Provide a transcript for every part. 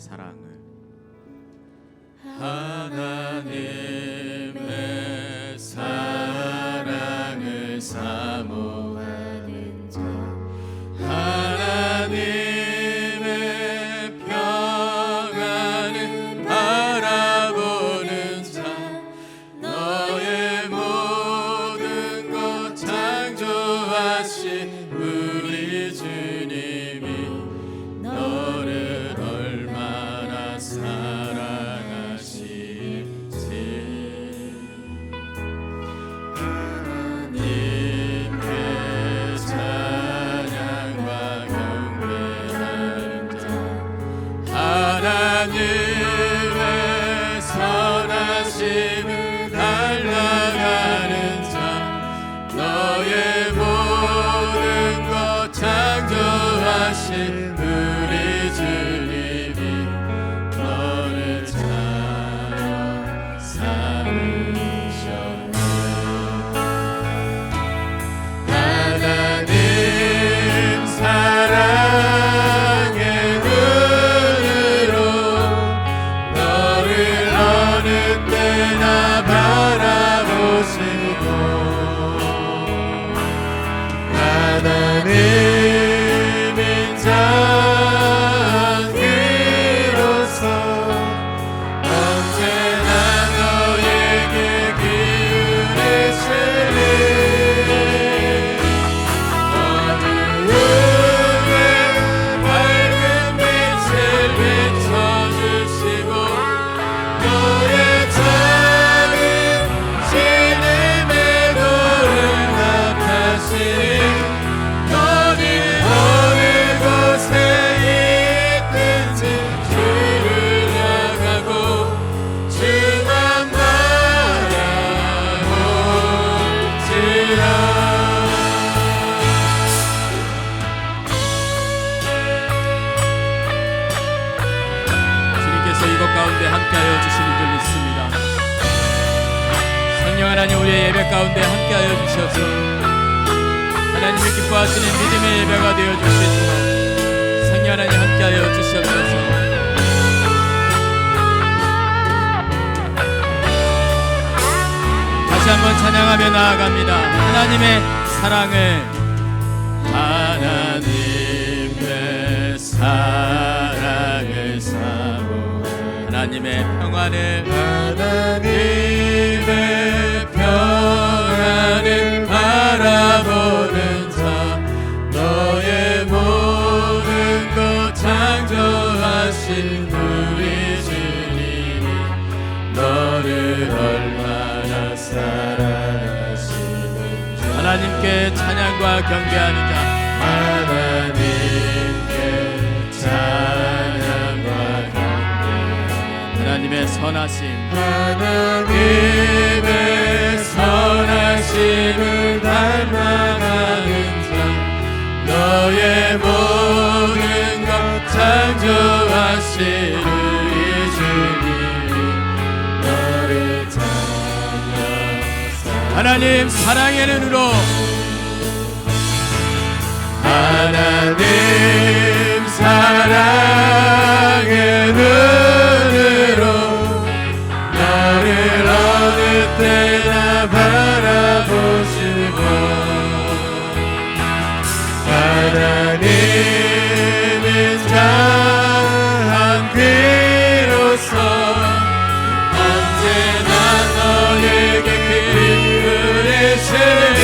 사랑을 하나님의 사랑을 사모하는 자 하나님의 평안을 바라보는 자 너의 모든 것 창조하신 우리 주님이 너를 얼마나 사랑하실지 하나님께 찬양과 경배하는 자 하나님의 선하심을 달라가는 자 너의 모든 것 창조하신 우리 주님이 너를 찾아 삼으셨네 하나님 사랑의 눈으로 너를 어느 때나 바라보시고 하나님인 자비로서 언제나 너에게 기울이시니 어두움에 밝은 빛을 비춰주시고 너의 작은 신임의 도를 답하시니 너는 어느 곳에 있든지 주를 향하고 주만 바라볼지라 주님께서 이것 가운데 함께하여 주시는 줄 믿습니다. 성령 하나님 우리의 예배 가운데 함께하여 주셔서 하나님을 기뻐하시는 믿음의 예배가 되어주시도록 성령 하나님 함께하여 주시옵소서. 다시 한번 찬양하며 나아갑니다. 하나님의 사랑을 하나님의 사랑을 사모 하나님의 평안을 하나님의 평안을 바라보는 자 너의 모든 것 창조하신 우리 주님이 너를 얼마나 사랑하시는지 하나님께 찬양과 경배하는 자 하나님께 찬양과 경배 하나님의 선하심 하나님의 선하심을 닮아가는 자 너의 모든 것 창조하신 우리 주님이 너를 찾아 하나님 사랑의 눈으로 하나님 사랑의 눈으로 너를 어느 때나 바라보시고 하나님인 자한 귀로서 언제나 너에게 기쁘시니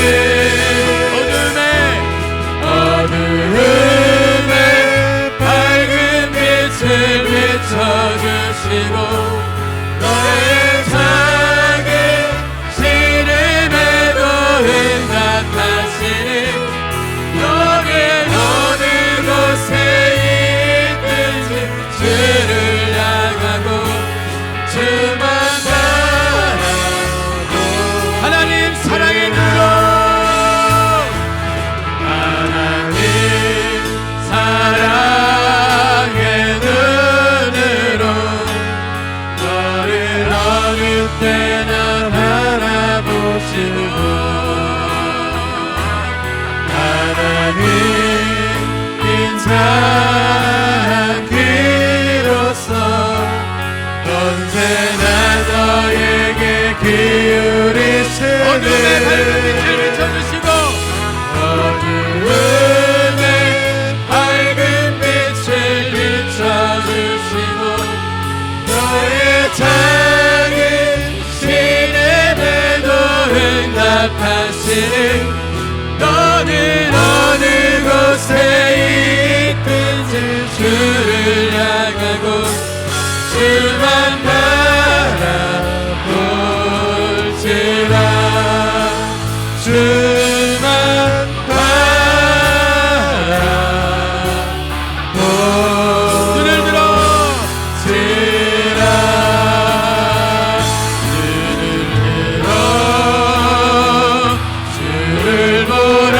너는 어느 곳에 있든지 주를 향하고 주만 바라볼지라 주만 눈을 들어 주를 보라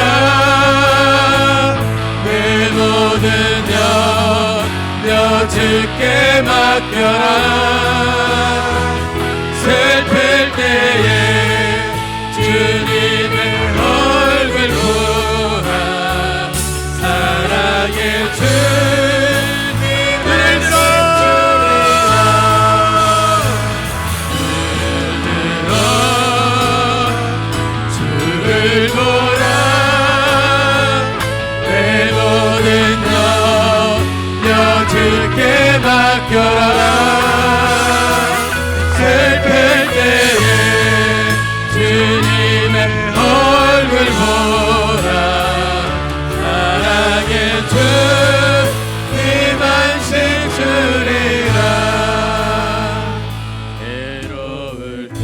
내 모든 염려 주께 맡겨라 슬플 때에 주님의 얼굴 보라 사랑의 주님을 들어 주를 보라 내 모든 염려 주께 맡겨라 슬플 때에 주님의 얼굴 보라 사랑의 주님 안식 주리라 괴로울 때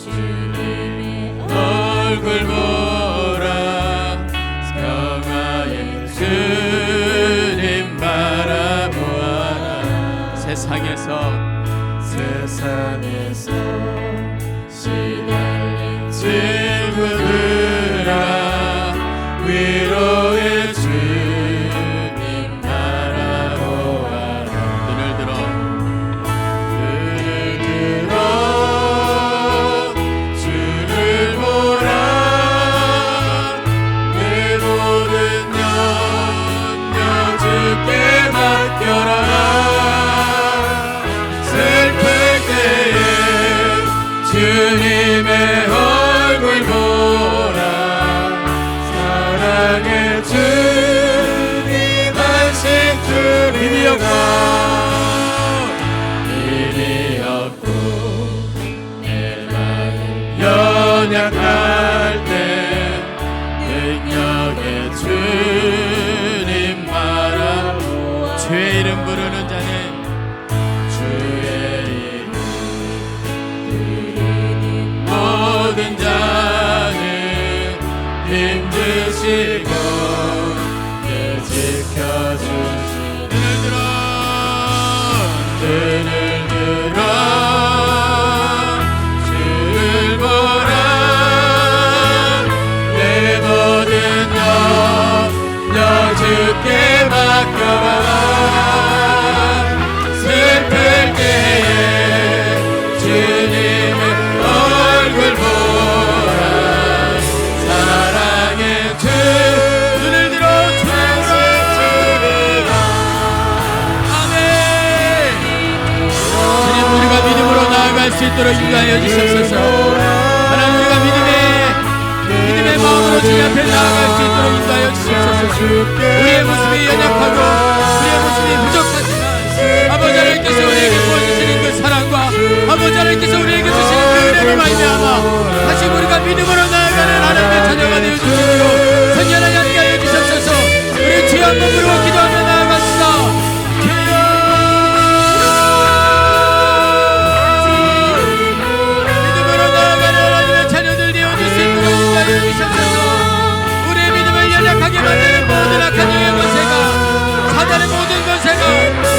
주님의 얼굴 보라 평화의 주님 바라보아라 세상에서 시달린 친구들아 위로의 주님 바라보아라 눈을 들어 주를 보라 내 모든 염려 주께 맡겨라 슬플 때에 주님의 얼굴 보라 사랑의 주님 안식 주리라 힘이 없고 내 마음 연약할 때 능력의 주님 바라보아 주의 이름 부르는 자는 모든 자는 힘드시고 늘 지켜주시는 눈을 들어 주를 보라 내 모든 염려 주께 맡겨라 슬플 때에 주님의 얼굴 보라 사랑의 주 눈을 들어 주라 아멘 주님 우리가 믿음으로 나아갈 수 있도록 인도하여 주시옵소서 하나님 우리가 믿음의 마음으로 주님 앞에 나아갈 수 있도록 인도하여 주시옵소서 우리의 모습이 연약하고 우리의 모습이 부족하지만 아버지 하나님께서 우리에게 부어주시는 그 사랑과 아버지 하나님께서 우리에게 주시는 그 은혜로 말미암아 다시 우리가 믿음으로 나아가는 하나님의 자녀가 되어주시도록 선연하게 함께하여 주옵소서 우리 주여 한번 부르고 기도하며 나아갑시다 믿음으로 나아가는 하나님의 자녀들 되어줄 수 있도록 인도하여 주옵소서 우리의 믿음을 연약하게 만드는 모든 악한 영의 권세가 사단의 모든 권세가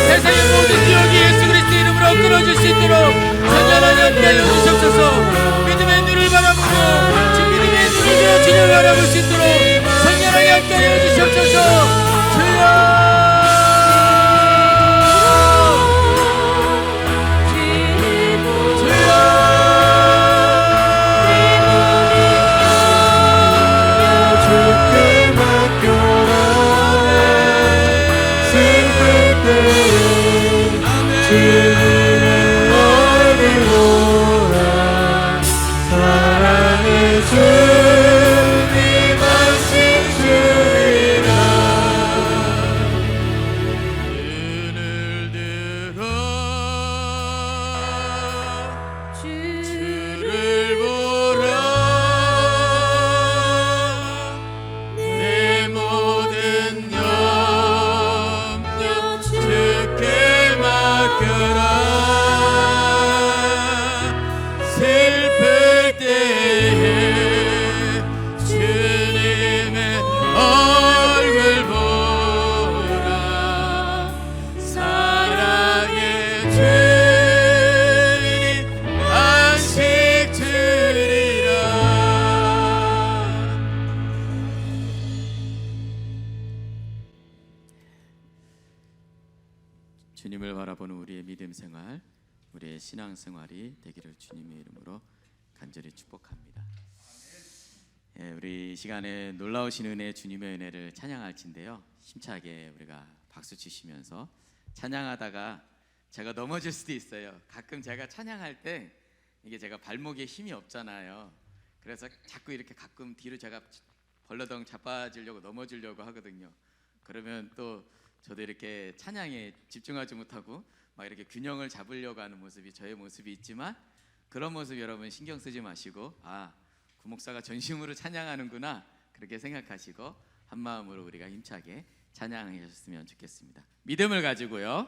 세상의 모든 유혹이 예수 그리스도 이름으로 끊어질 수 있도록 선연하게 함께하여 주옵소서 믿음의 눈을 바라보고 믿음의 눈을 들어 주님을 바라볼 수 있도록 선연하게 함께하여 주옵소서 주여 주님을 바라보는 우리의 믿음 생활, 우리의 신앙 생활이 되기를 주님의 이름으로 간절히 축복합니다. 우리 이 시간에 놀라우신 은혜, 주님의 은혜를 찬양할진데요, 힘차게 우리가 박수 치시면서 찬양하다가 제가 넘어질 수도 있어요. 가끔 제가 찬양할 때 이게 제가 발목에 힘이 없잖아요. 그래서 자꾸 이렇게 가끔 뒤로 제가 벌러덩 자빠지려고 넘어지려고 하거든요. 그러면 또 저도 이렇게 찬양에 집중하지 못하고 막 이렇게 균형을 잡으려고 하는 모습이 저의 모습이 있지만, 그런 모습 여러분 신경 쓰지 마시고, 구 목사가 전심으로 찬양하는구나, 그렇게 생각하시고 한 마음으로 우리가 힘차게 찬양하셨으면 좋겠습니다. 믿음을 가지고요.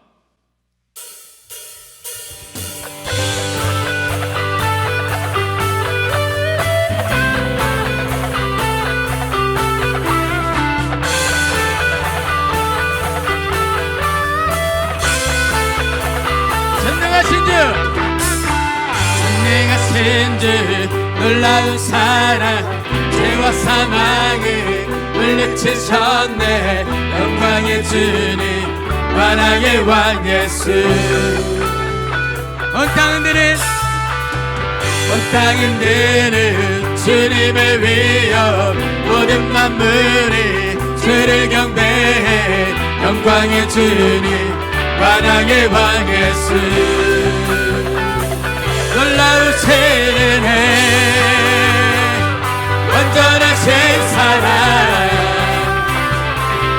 전능하신 주 놀라운 사랑, 죄와 사망을 물리치셨네. 영광의 주님, 만왕의 왕 예수. 온 땅 흔드는 주님의 위엄, 모든 만물이 주를 경배해. 영광의 주님, 만왕의 왕 예수. 놀라우신 은혜, 완전하신 사랑,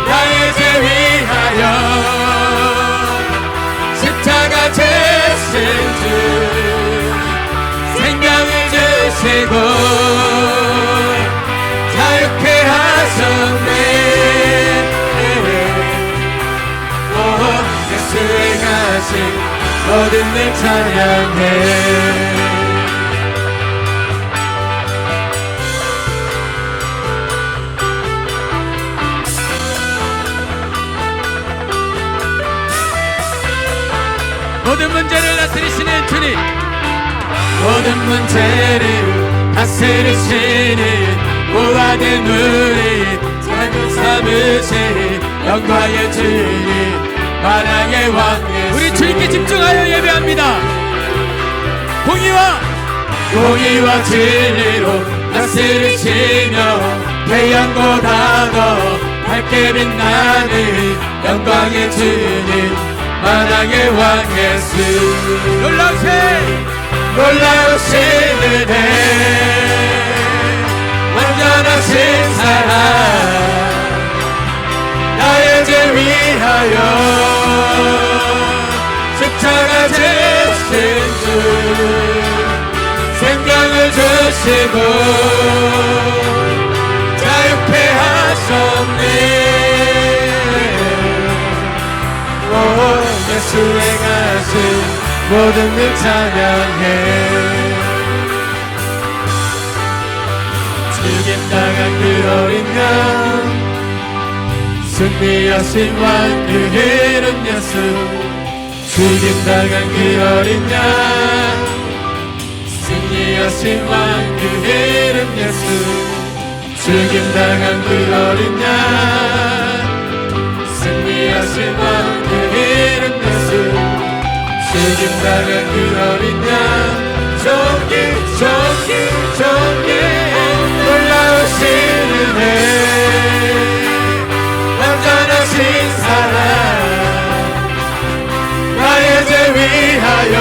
나의 죄 위하여 십자가 지신 주, 생명을 주시고 자유케 하셨네. 예수의 가신 모든 일 찬양해. 모든 문제를 다스리시는 주님, 모든 문제를 다스리시는 모아된 우리 삶을 삼으신 영광의 주님, 만왕의 왕 예수. 우리 주님께 집중하여 예배합니다. 공의와 진리로 다스리시며 태양보다 더 밝게 빛나는 영광의 주님, 만왕의 왕 예수. 놀라우신 은혜, 완전하신 사랑, 나의 죄 위하여 십자가 지신 주, 생명을 주시고 자유케 하셨네. 예수의 가신 모든 일 찬양해. 죽임당한 그 어린 양, 승리하신 왕 그 이름 예수. 죽임당한 그 어린 양, 승리하신 왕 그 이름 예수. 죽임당한 그 어린 양, 승리하신 왕 그 이름 예수. 죽임당한 그 어린 양, 존귀 놀라우신 은혜, 완전하신 사랑, 나의 죄 위하여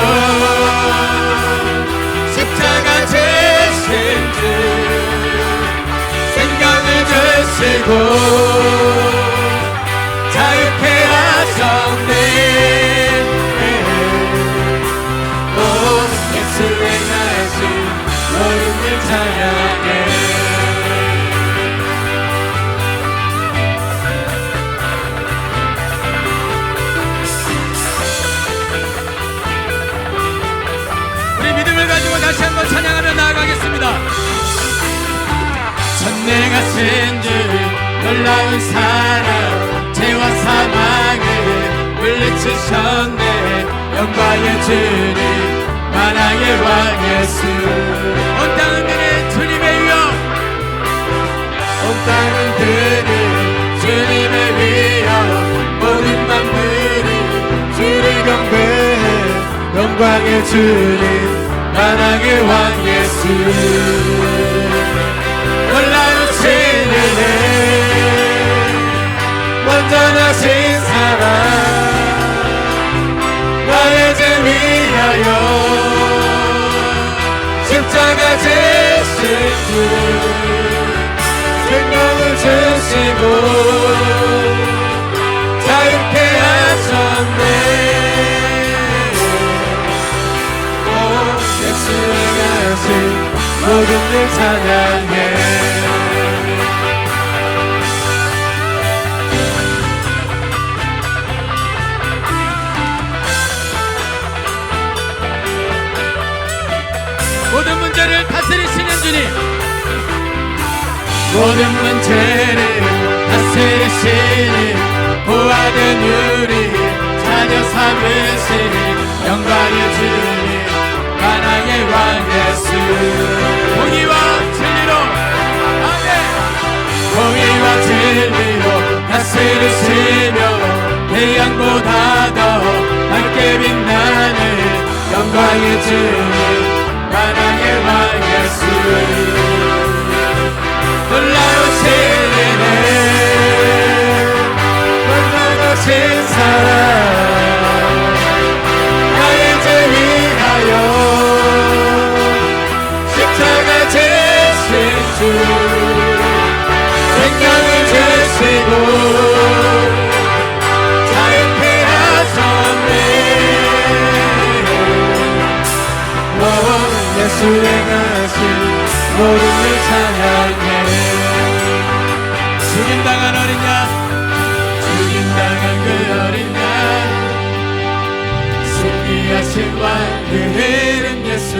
십자가 지신 주, 생명을 주시고 자유케 하셨네. 예수의 가신 모든 일 찬양해. 우리 믿음을 가지고 다시 한번 찬양하며 나아가겠습니다. 전능하신 주 놀라운 사랑, 죄와 사망을 물리치셨네. 영광의 주님, 만왕의 왕 예수. 온 땅 흔드는 주님의 위엄, 온 땅 흔드는 주님의 위엄, 모든 만물이 주를 영광의 주님 만왕의 왕 예수 놀라우신 은혜 완전하신 사랑 나의 죄 위하여 십자가 지신 주 생명을 주시고 자유케 하셨네 예수의 가신 모든 일 찬양해 모든 문제를 다스리시는 주님 모든 문제를 다스리시니 보아된 우리 자녀 삼으시니 영광의 주님 만왕의 왕 예수 공의와 진리로 아멘 공의와 진리로 다스리시며 태양보다 더 밝게 빛나는 영광의 주님 만왕의 왕 예수 놀라우신 은혜 놀라우신 사랑 나의 죄 위하여 십자가 지신 주 생명을 주시고 자유케 하셨네 예수의 가신 모든 일 찬양해 죽임당한 어린 양 죽임당한 그 어린 양 승리하신 왕 그 이름 예수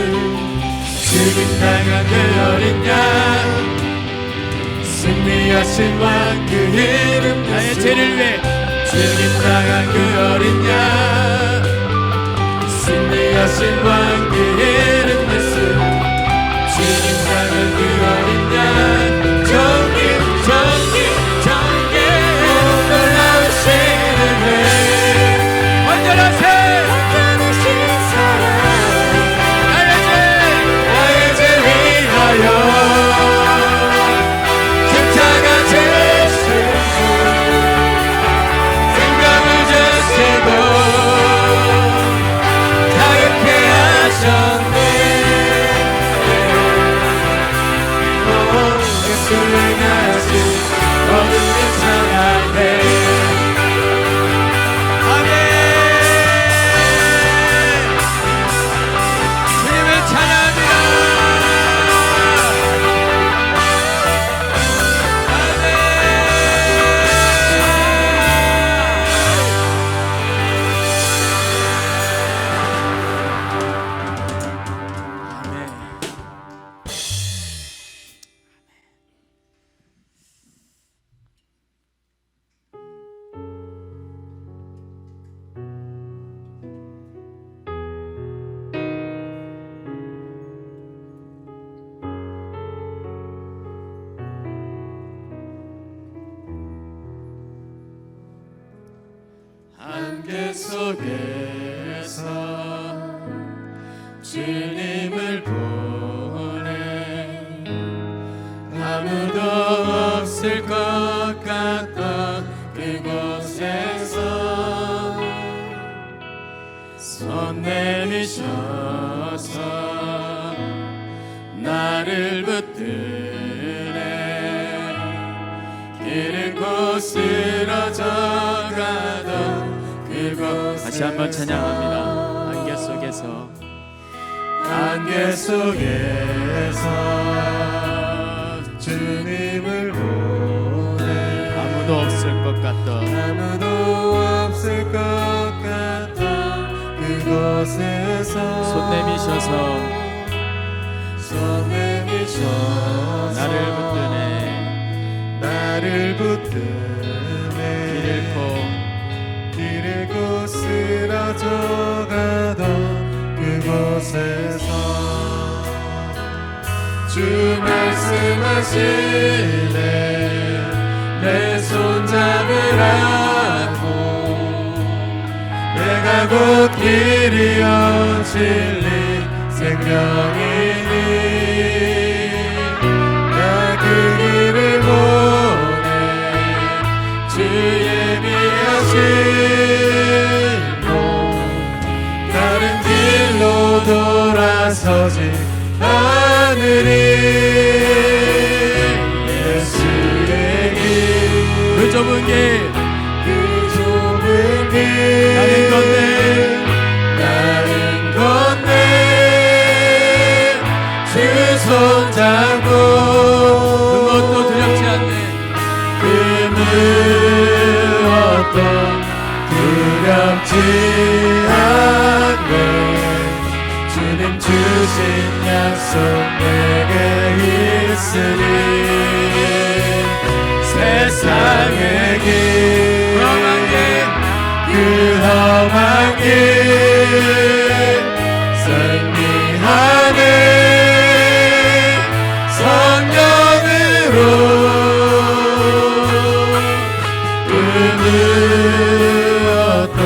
죽임당한 그 어린 양 승리하신 왕 그 이름 나의 예수 죄를 위해 죽임당한 그 어린 양 승리하신 왕 그 이름 예수 죽임당한 그 어린 양 정기 놀라우신 은혜 완전하세 나의 죄 위하여 십자가 지신 주 생명을 주시고 자유케 하셨네 예수의 가신 모든 일 찬양해 주님을 찬양합니다 안개 속에서 주님을 보내 아무도 없을 것 같던 그곳에서 손 내미셔서 나를 붙드네 길 잃고 쓰러져가던 그곳 다시 한번 찬양합니다 안개 속에서 주님을 보내 아무도 없을 것 같던 그곳에서 손 내미셔서 나를 붙드네 길 잃고 쓰러져가던 그곳에서 주 말씀하시네 내 손 잡으라고 내가 곧 길이여 진리 생명이니 나 그 길을 보내 주 예비하신 곳 다른 길로 돌아서지 않으리 예수의 길 그 좁은 길 그 좁은 길 나는 건네 나는 건네 주 손잡고 그것도 두렵지 않네 그 무엇도 두렵지 않네 주님 주신 약속 내게 있으니 세상의 길 험한 길 그 험한 길 승리하네 성령으로 그 무엇도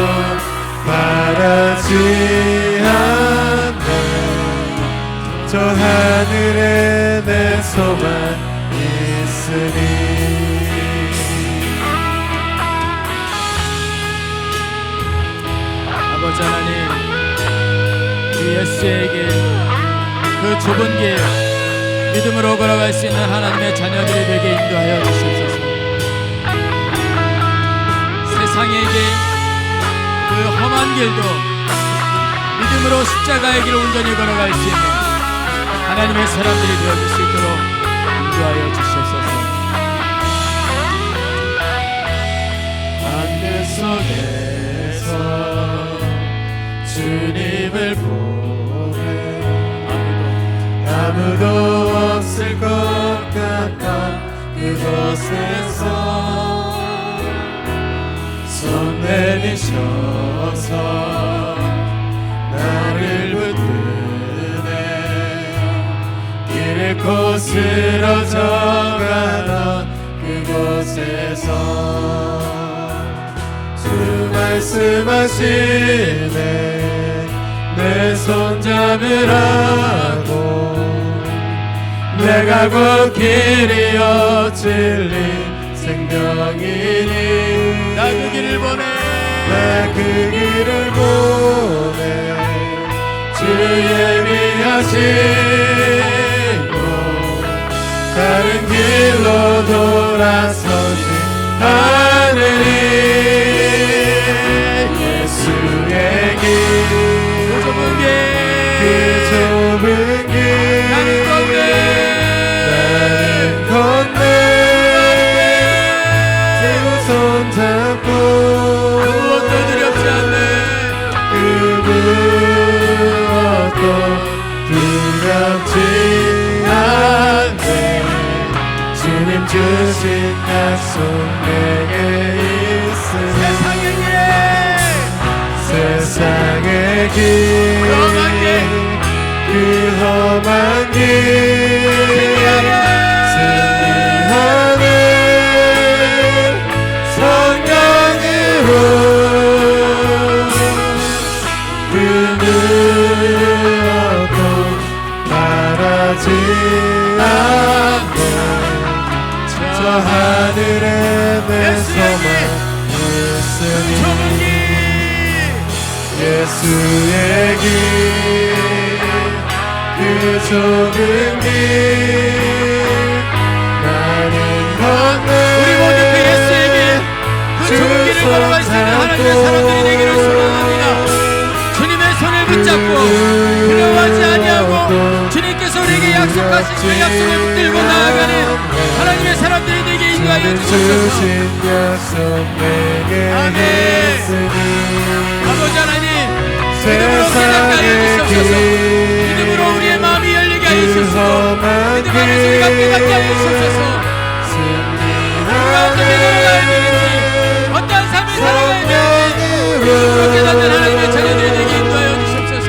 바라지 않네 저 하늘에 내 소망 있으니 아버지 하나님 이 예수의 길 그 좁은 길 믿음으로 걸어갈 수 있는 하나님의 자녀들이 되게 인도하여 주시옵소서 세상의 길 그 험한 길도 믿음으로 십자가의 길을 온전히 걸어갈 수 있는 하나님의 사람들이 되어줄 수 있도록 인도하여 주시옵소서 안개 속에서 주님을 보내 아무도 없을 것 같아 그곳에서 손 내미셔서 나를 붙드네 길 잃고 쓰러져 가던 그곳에서 주 말씀하시네 내 손 잡으라고 내가 곧 길이요 진리 생명이니 나 그 길을 보내 나 그 길을 보내 주 예비하신 곳 다른 길로 돌아서지 않으리 예수의 길 그 좁은 길 나는 건네 주 손잡고 무엇도 두렵지 않네 그 무엇도 두렵지 않네 주님 주신 약속 내게 있으니 세상의 길 그 험한 길 승리하네 성령으로 그 무엇도 바라지 않네 저 하늘에 내 소망 있으니 예수의 길 그 좁은 길 나는 건너 우리 모두 그 예수의 길 그 좁은 길을 걸어갈 수 있는 하나님의 사람들이 되기를 소망합니다 주님의 손을 붙잡고 두려워하지 아니하고 주님께서 우리에게 약속하신 그 약속을 붙들고 나아가는 하나님의 사람들이 되게 인도하여 주옵소서 아멘 아버지 하나님 믿음으로 깨닫게 하여 주옵소서 믿음으로 우리의 마음이 열리게 하여 주옵소서 믿음 안에서 우리가 깨닫게 하여 주옵소서 우리가 어떻게 걸어가야 되는지 어떠한 삶을 살아가야 되는지 믿음으로 깨닫는 하나님의 자녀들이 되게 인도하여 주옵소서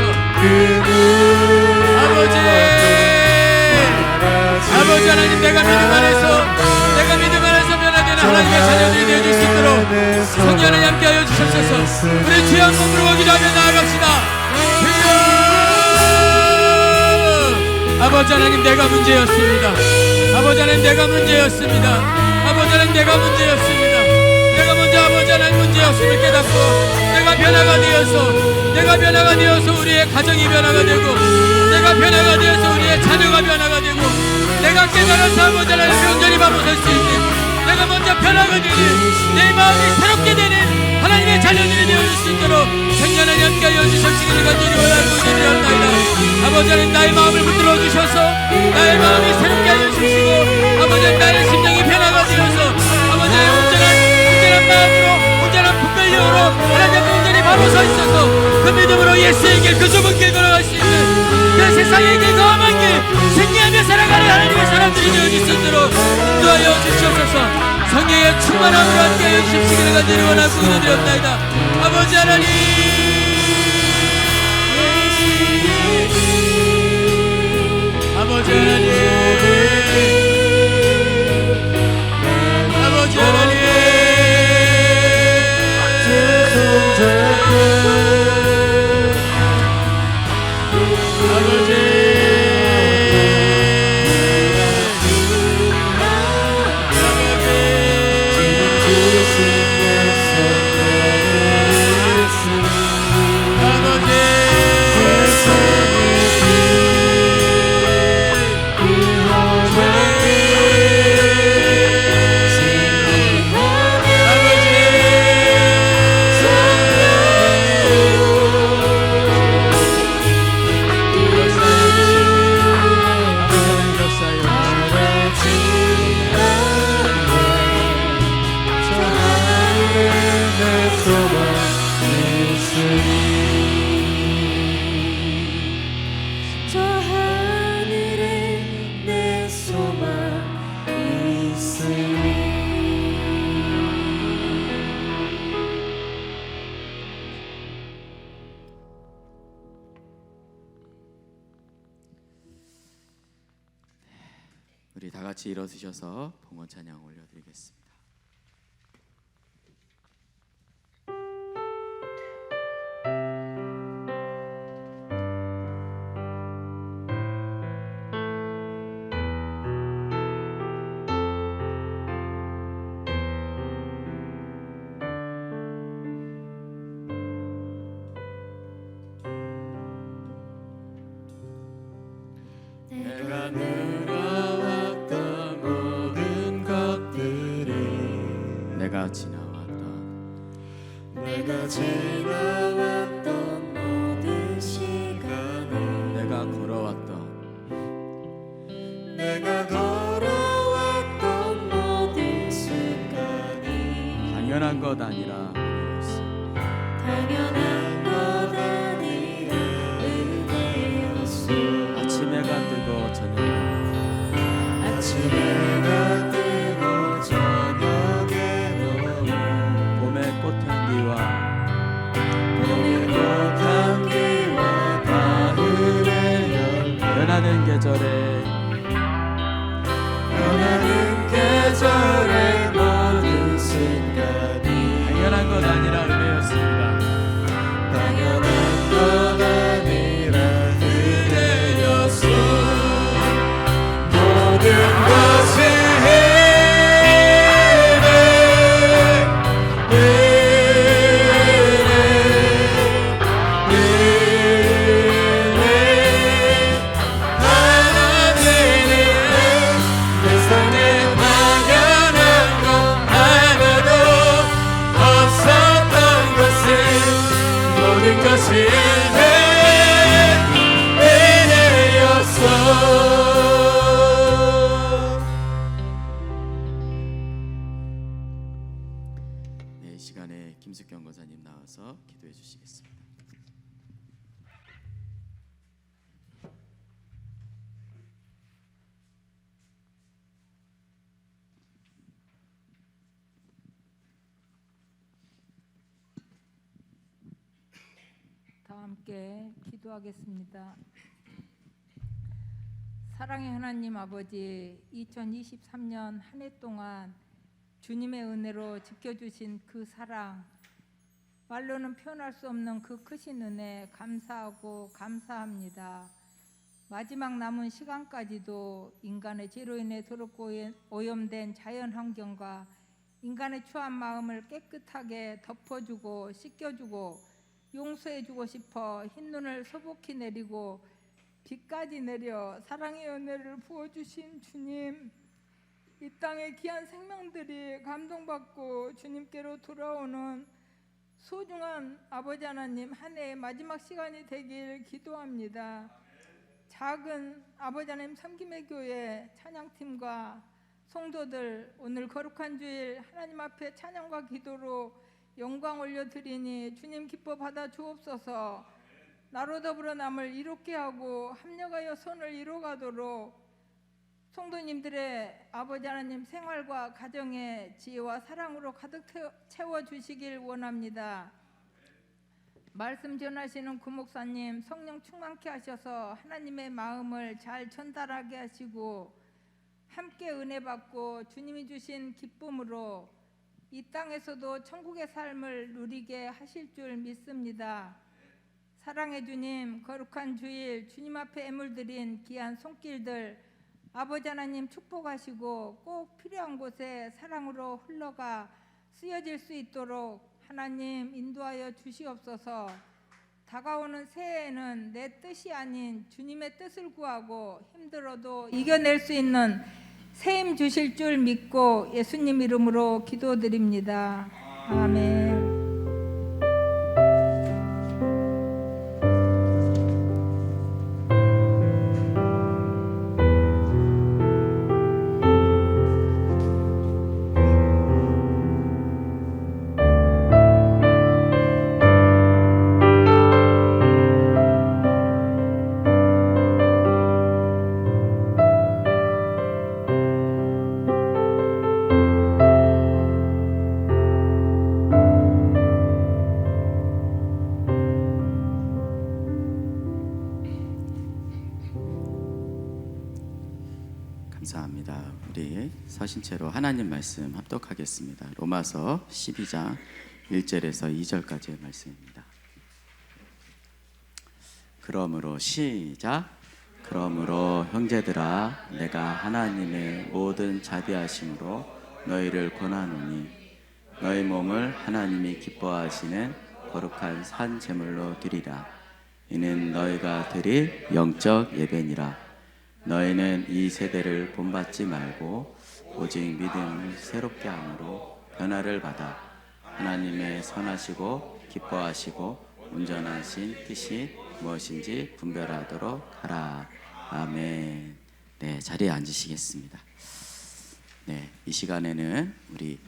아버지 하나님 내가 믿음 안에서 변화되는 하나님의 자녀들이 되어줄 수 있도록 성령 하나님 함께 하여 주옵소서 우리 주여 한번 부르고 기도하며 나아갑시다 주여 아버지 하나님, 내가 문제였습니다. 아버지 하나님, 내가 문제였습니다. 아버지 하나님, 내가 문제였습니다. 내가 먼저 아버지 하나님 문제였음을 깨닫고 내가 변화가 되어서 우리의 가정이 변화가 되고, 내가 변화가 되어서 우리의 자녀가 변화가 되고, 내가 깨달아서 아버지 하나님 온전히 바로 설 수 있는, 내가 먼저 변화가 되는, 내 마음이 새롭게 되는 하나님의 자녀들이 되어줄 수 있도록 생년하니 함께하여 주셨으기를 간절히 원하고 기도드렸나이다. 아버지 하나님, 나의 마음을 붙들어 주셔서 나의 마음이 새롭게 하여 주시고, 아버지 하나님, 나의 심령이 변화가 되어서 아버지 하나님 온전한 마음으로, 온전한 분별력으로 하나님 앞에 온전히 바로 서 있어서 그 믿음으로 예수의 길, 그 좁은 길 걸어갈 수 있는, 그 세상의 길, 그 험한 길 승리하며 살아가는 하나님의 사람들이 되어줄 수 있도록 인도하여 주시옵소서. 성령의 충만함으로 함께하여 주시기를 간절히 원하고 기도드렸나이다. 아버지 하나님, 아버지 하나님, 아버지 하나님, 우리 다 같이 일어서셔서 봉헌 찬양 올려드리겠습니다. 내가 누려왔던 모든 것들이, 내가 지나왔던 모든 시간을, 내가 걸어왔던 모든 순간이 당연한 것 아니라 당연한 것 아니라 은혜였소. 아침 해가 뜨고 저녁 아침에가 뜨고 저녁에 오는 봄의 꽃향기와 가을의 열매, 변하는 계절에 모든 순간이 당연한 것 아니라 은혜였습니다. 당연한 것 아니라 은혜였소. 모든 것이 네, 이 시간에 김숙경 권사님 나와서 기도해 주시겠습니다. 다 함께 기도하겠습니다. 사랑의 하나님 아버지, 2023년 한 해 동안 주님의 은혜로 지켜주신 그 사랑, 말로는 표현할 수 없는 그 크신 은혜 감사하고 감사합니다. 마지막 남은 시간까지도 인간의 죄로 인해 더럽고 오염된 자연 환경과 인간의 추한 마음을 깨끗하게 덮어주고 씻겨주고 용서해주고 싶어 흰눈을 소복히 내리고 비까지 내려 사랑의 은혜를 부어주신 주님, 이 땅의 귀한 생명들이 감동받고 주님께로 돌아오는 소중한 아버지 하나님, 한 해의 마지막 시간이 되길 기도합니다. 작은 아버지 하나님 섬김의 교회 찬양팀과 성도들, 오늘 거룩한 주일 하나님 앞에 찬양과 기도로 영광 올려드리니 주님 기뻐 받아 주옵소서. 나로 더불어 남을 이롭게 하고 합력하여 선을 이루어가도록 성도님들의 아버지 하나님 생활과 가정의 지혜와 사랑으로 가득 채워주시길 원합니다. 말씀 전하시는 구목사님 성령 충만케 하셔서 하나님의 마음을 잘 전달하게 하시고 함께 은혜 받고 주님이 주신 기쁨으로 이 땅에서도 천국의 삶을 누리게 하실 줄 믿습니다. 사랑의 주님, 거룩한 주일 주님 앞에 애물드린 귀한 손길들 아버지 하나님 축복하시고 꼭 필요한 곳에 사랑으로 흘러가 쓰여질 수 있도록 하나님 인도하여 주시옵소서. 다가오는 새해에는 내 뜻이 아닌 주님의 뜻을 구하고 힘들어도 이겨낼 수 있는 새 힘 주실 줄 믿고 예수님 이름으로 기도드립니다. 아멘. 감사합니다. 우리 서신 채로 하나님 말씀 합독하겠습니다. 로마서 12장 1절에서 2절까지의 말씀입니다. 그러므로 시작. 그러므로 형제들아, 내가 하나님의 모든 자비하심으로 너희를 권하노니 너희 몸을 하나님이 기뻐하시는 거룩한 산 제물로 드리라. 이는 너희가 드릴 영적 예배니라. 너희는 이 세대를 본받지 말고 오직 믿음을 새롭게 함으로 변화를 받아 하나님의 선하시고 기뻐하시고 온전하신 뜻이 무엇인지 분별하도록 하라. 아멘. 네, 자리에 앉으시겠습니다. 네, 이 시간에는 우리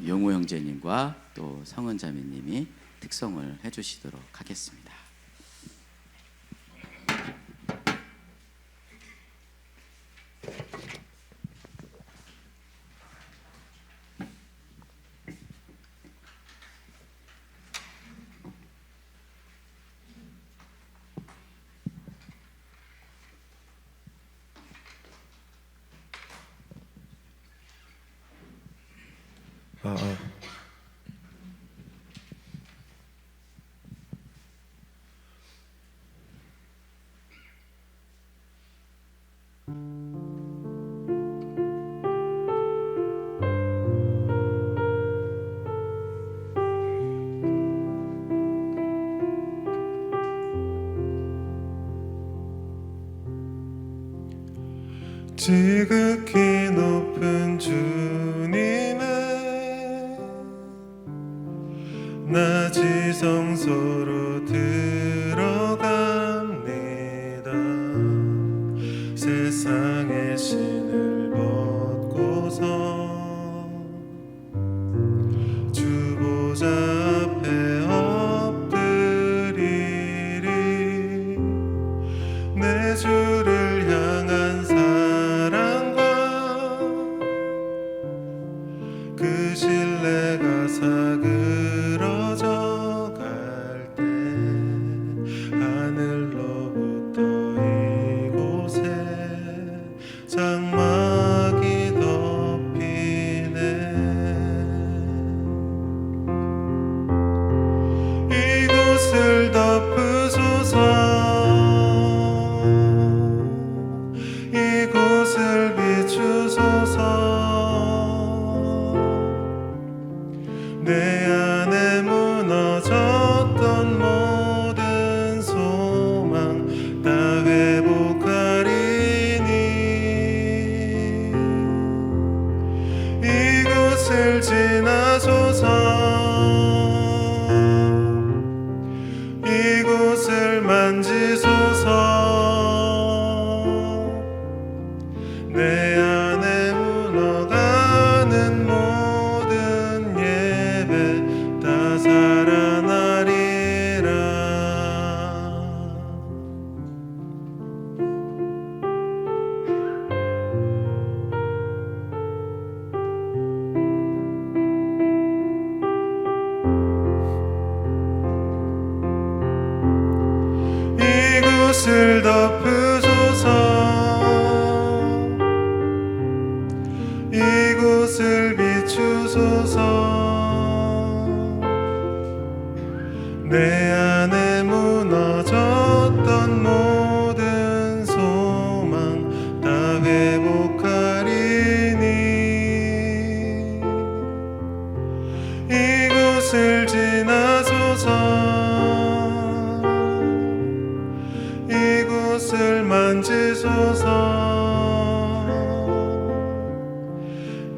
용우 형제님과 또 성은 자매님이 특송을 해주시도록 하겠습니다. 지극히 높은 주님의 낮이 성소로 들어갑니다. 세상의 신을 벗고서 주 보좌 앞에 엎드리리. 내 주를 향한 그 신뢰가 사그러져 갈 때 하늘로부터 이곳에 장막이 덮이네. 이곳을 덮으소서. 이곳을 지나소서 이곳을 만지소서 내 안에 묻어가는 모든 예배 다 살아나리라. 이곳을 덮으소서 이곳을 비추소서 내 안에 무너졌던 모든 소망 다 회복하리니 이곳을 지나소서 이곳을 만지소서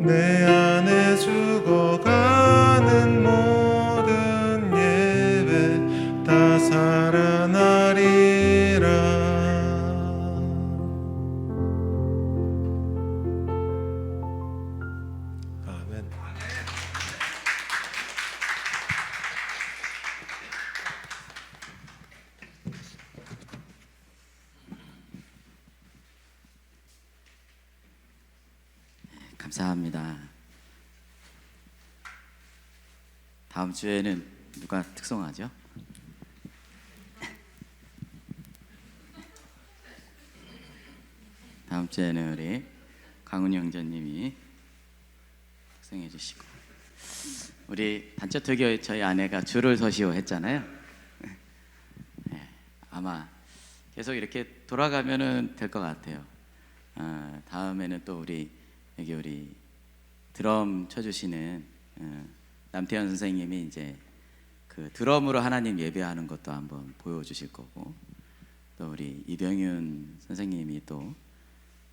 내 안에 죽어가는 모든 예배 다 살아나리라. 아멘. 감사합니다. 다음 주에는 누가 특송하죠? 다음 주에는 우리 강훈이 형제님이 특송해 주시고, 우리 단체토교회 저희 아내가 줄을 서시오 했잖아요. 네, 아마 계속 이렇게 돌아가면은 될 것 같아요. 다음에는 또 우리 여기 우리 드럼 쳐주시는 남태현 선생님이 이제 그 드럼으로 하나님 예배하는 것도 한번 보여주실 거고, 또 우리 이병윤 선생님이 또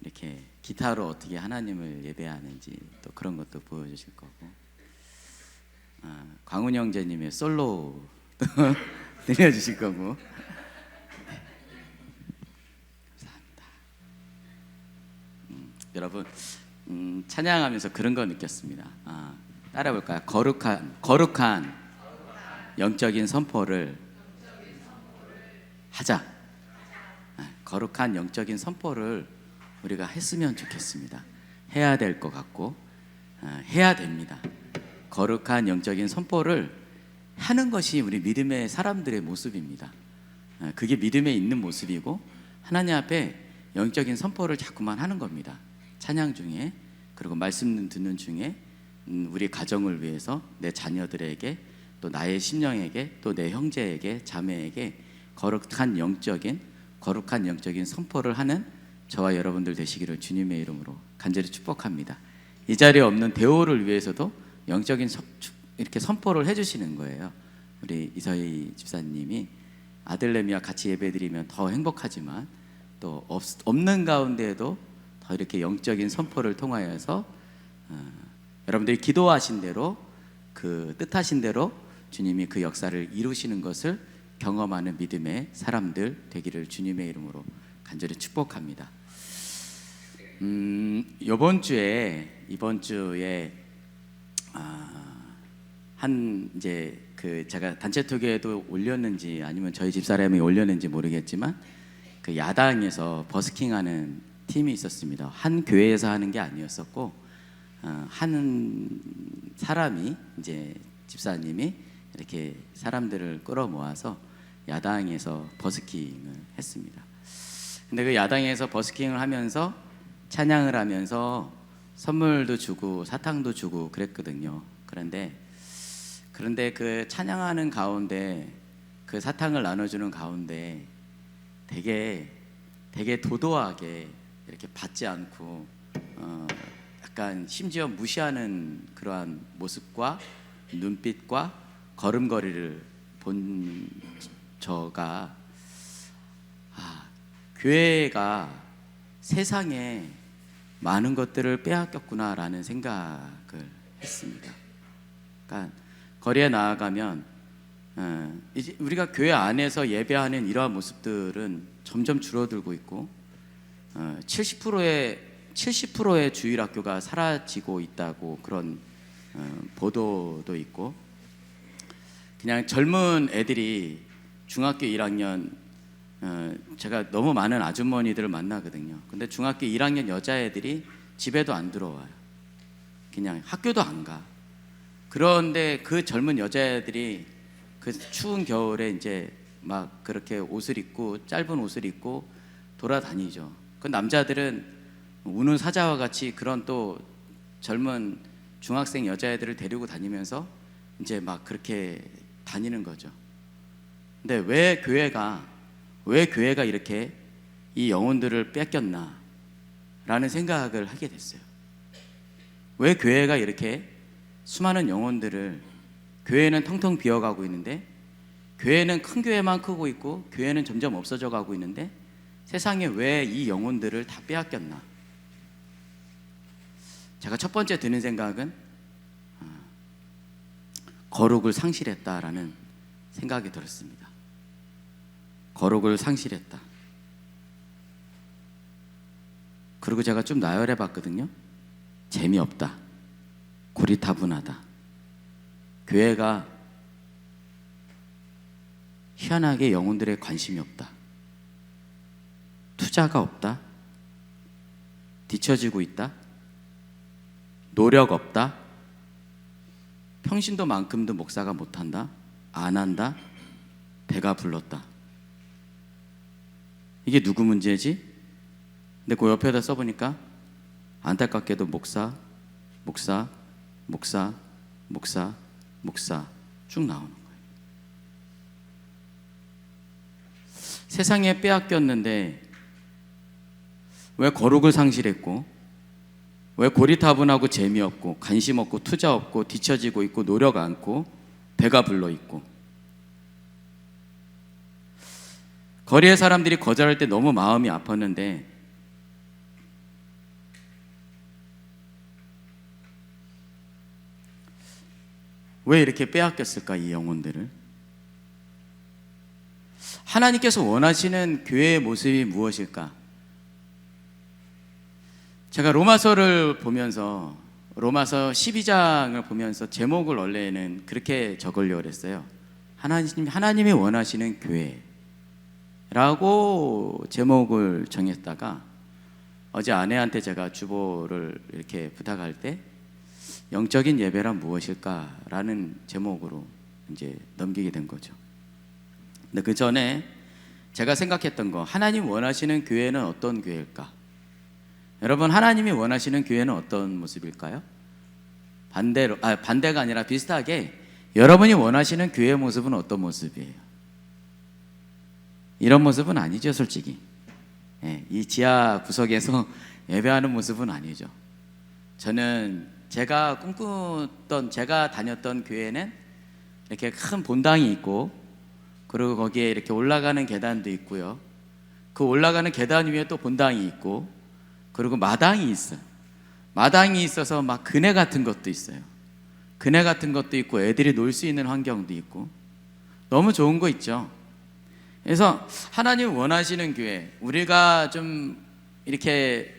이렇게 기타로 어떻게 하나님을 예배하는지 또 그런 것도 보여주실 거고, 광훈 형제님의 솔로 또 들려주실 거고. 감사합니다. 여러분 찬양하면서 그런 거 느꼈습니다. 따라 볼까요? 거룩한 영적인 선포를 하자. 거룩한 영적인 선포를 우리가 했으면 좋겠습니다. 해야 될 것 같고 해야 됩니다. 거룩한 영적인 선포를 하는 것이 우리 믿음의 사람들의 모습입니다. 그게 믿음에 있는 모습이고 하나님 앞에 영적인 선포를 자꾸만 하는 겁니다. 찬양 중에, 그리고 말씀 듣는 중에 우리 가정을 위해서, 내 자녀들에게, 또 나의 심령에게, 또 내 형제에게, 자매에게 거룩한 영적인 선포를 하는 저와 여러분들 되시기를 주님의 이름으로 간절히 축복합니다. 이 자리에 없는 대호를 위해서도 영적인 이렇게 선포를 해주시는 거예요. 우리 이서희 집사님이 아들내미와 같이 예배드리면 더 행복하지만, 또 없는 가운데에도 더 이렇게 영적인 선포를 통하여서 여러분들이 기도하신 대로, 그 뜻하신 대로 주님이 그 역사를 이루시는 것을 경험하는 믿음의 사람들 되기를 주님의 이름으로 간절히 축복합니다. 이번 주에 이제 그 제가 단체 토교에도 올렸는지 아니면 저희 집사람이 올렸는지 모르겠지만, 그 야당에서 버스킹하는 팀이 있었습니다. 한 교회에서 하는 게 아니었었고, 한 사람이, 이제 집사님이 이렇게 사람들을 끌어모아서 야당에서 버스킹을 했습니다. 근데 그 야당에서 버스킹을 하면서 찬양을 하면서 선물도 주고 사탕도 주고 그랬거든요. 그런데 그 찬양하는 가운데, 그 사탕을 나눠주는 가운데 되게 도도하게 이렇게 받지 않고 약간 심지어 무시하는 그러한 모습과 눈빛과 걸음걸이를 본 저가, 교회가 세상에 많은 것들을 빼앗겼구나라는 생각을 했습니다. 그러니까 거리에 나아가면 이제 우리가 교회 안에서 예배하는 이러한 모습들은 점점 줄어들고 있고 70%의 주일학교가 사라지고 있다고 그런 보도도 있고, 그냥 젊은 애들이 중학교 1학년 제가 너무 많은 아주머니들을 만나거든요. 근데 중학교 1학년 여자애들이 집에도 안 들어와요. 그냥 학교도 안 가. 그런데 그 젊은 여자애들이 그 추운 겨울에 이제 막 그렇게 옷을 입고 짧은 옷을 입고 돌아다니죠. 그 남자들은 우는 사자와 같이 그런 또 젊은 중학생 여자애들을 데리고 다니면서 이제 막 그렇게 다니는 거죠. 근데 왜 교회가 이렇게 이 영혼들을 뺏겼나 라는 생각을 하게 됐어요. 왜 교회가 이렇게 수많은 영혼들을, 교회는 텅텅 비어가고 있는데, 교회는 큰 교회만 크고 있고 교회는 점점 없어져 가고 있는데, 세상에 왜 이 영혼들을 다 빼앗겼나. 제가 첫 번째 드는 생각은 거룩을 상실했다라는 생각이 들었습니다. 거룩을 상실했다. 그리고 제가 좀 나열해 봤거든요. 재미없다, 고리타분하다, 교회가 희한하게 영혼들의 관심이 없다, 투자가 없다, 뒤처지고 있다, 노력 없다, 평신도만큼도 목사가 못한다, 안 한다, 배가 불렀다. 이게 누구 문제지? 근데 그 옆에다 써보니까 안타깝게도 목사 쭉 나오는 거예요. 세상에 빼앗겼는데 왜 거룩을 상실했고, 왜 고리타분하고 재미없고 관심 없고 투자 없고 뒤처지고 있고 노력 않고 배가 불러 있고. 거리의 사람들이 거절할 때 너무 마음이 아팠는데, 왜 이렇게 빼앗겼을까, 이 영혼들을? 하나님께서 원하시는 교회의 모습이 무엇일까? 제가 로마서를 보면서, 로마서 12장을 보면서 제목을 원래는 그렇게 적으려고 했어요. 하나님이 원하시는 교회라고 제목을 정했다가, 어제 아내한테 제가 주보를 이렇게 부탁할 때 영적인 예배란 무엇일까라는 제목으로 이제 넘기게 된 거죠. 근데 그 전에 제가 생각했던 거, 하나님 원하시는 교회는 어떤 교회일까? 여러분, 하나님이 원하시는 교회는 어떤 모습일까요? 반대가 아니라 비슷하게 여러분이 원하시는 교회의 모습은 어떤 모습이에요? 이런 모습은 아니죠, 솔직히. 이 지하 구석에서 예배하는 모습은 아니죠. 저는 제가 꿈꾸던, 제가 다녔던 교회는 이렇게 큰 본당이 있고, 그리고 거기에 이렇게 올라가는 계단도 있고요. 그 올라가는 계단 위에 또 본당이 있고, 그리고 마당이 있어요. 마당이 있어서 막 그네 같은 것도 있어요. 그네 같은 것도 있고, 애들이 놀 수 있는 환경도 있고, 너무 좋은 거 있죠. 그래서 하나님 원하시는 교회, 우리가 좀 이렇게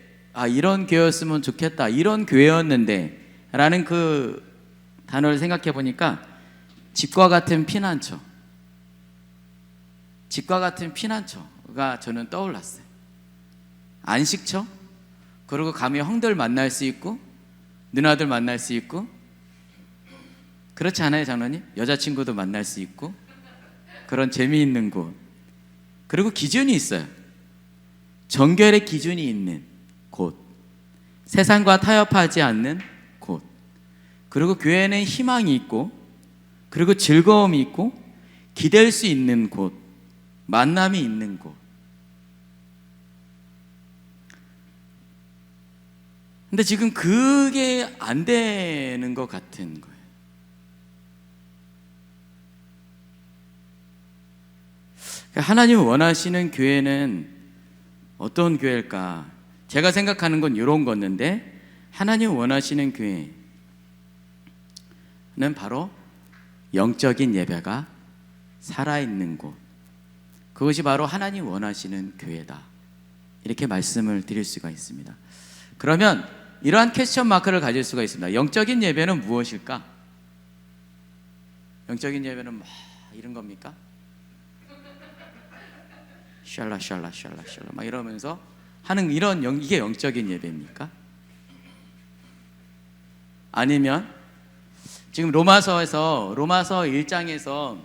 이런 교회였으면 좋겠다, 이런 교회였는데 라는 그 단어를 생각해 보니까 집과 같은 피난처, 집과 같은 피난처가 저는 떠올랐어요. 안식처, 그리고 가면 형들 만날 수 있고 누나들 만날 수 있고, 그렇지 않아요, 장로님? 여자친구도 만날 수 있고, 그런 재미있는 곳. 그리고 기준이 있어요. 정결의 기준이 있는 곳, 세상과 타협하지 않는 곳, 그리고 교회는 희망이 있고, 그리고 즐거움이 있고, 기댈 수 있는 곳, 만남이 있는 곳. 근데 지금 그게 안 되는 것 같은 거예요. 하나님이 원하시는 교회는 어떤 교회일까? 제가 생각하는 건 이런 거였는데, 하나님이 원하시는 교회, 바로 영적인 예배가 살아있는 곳, 그것이 바로 하나님 원하시는 교회다, 이렇게 말씀을 드릴 수가 있습니다. 그러면 이러한 퀘스천 마크를 가질 수가 있습니다. 영적인 예배는 무엇일까? 영적인 예배는 막 이런 겁니까? 샬라 샬라 샬라 샬라 막 이러면서 하는 이게 영적인 예배입니까? 아니면 지금 로마서 1장에서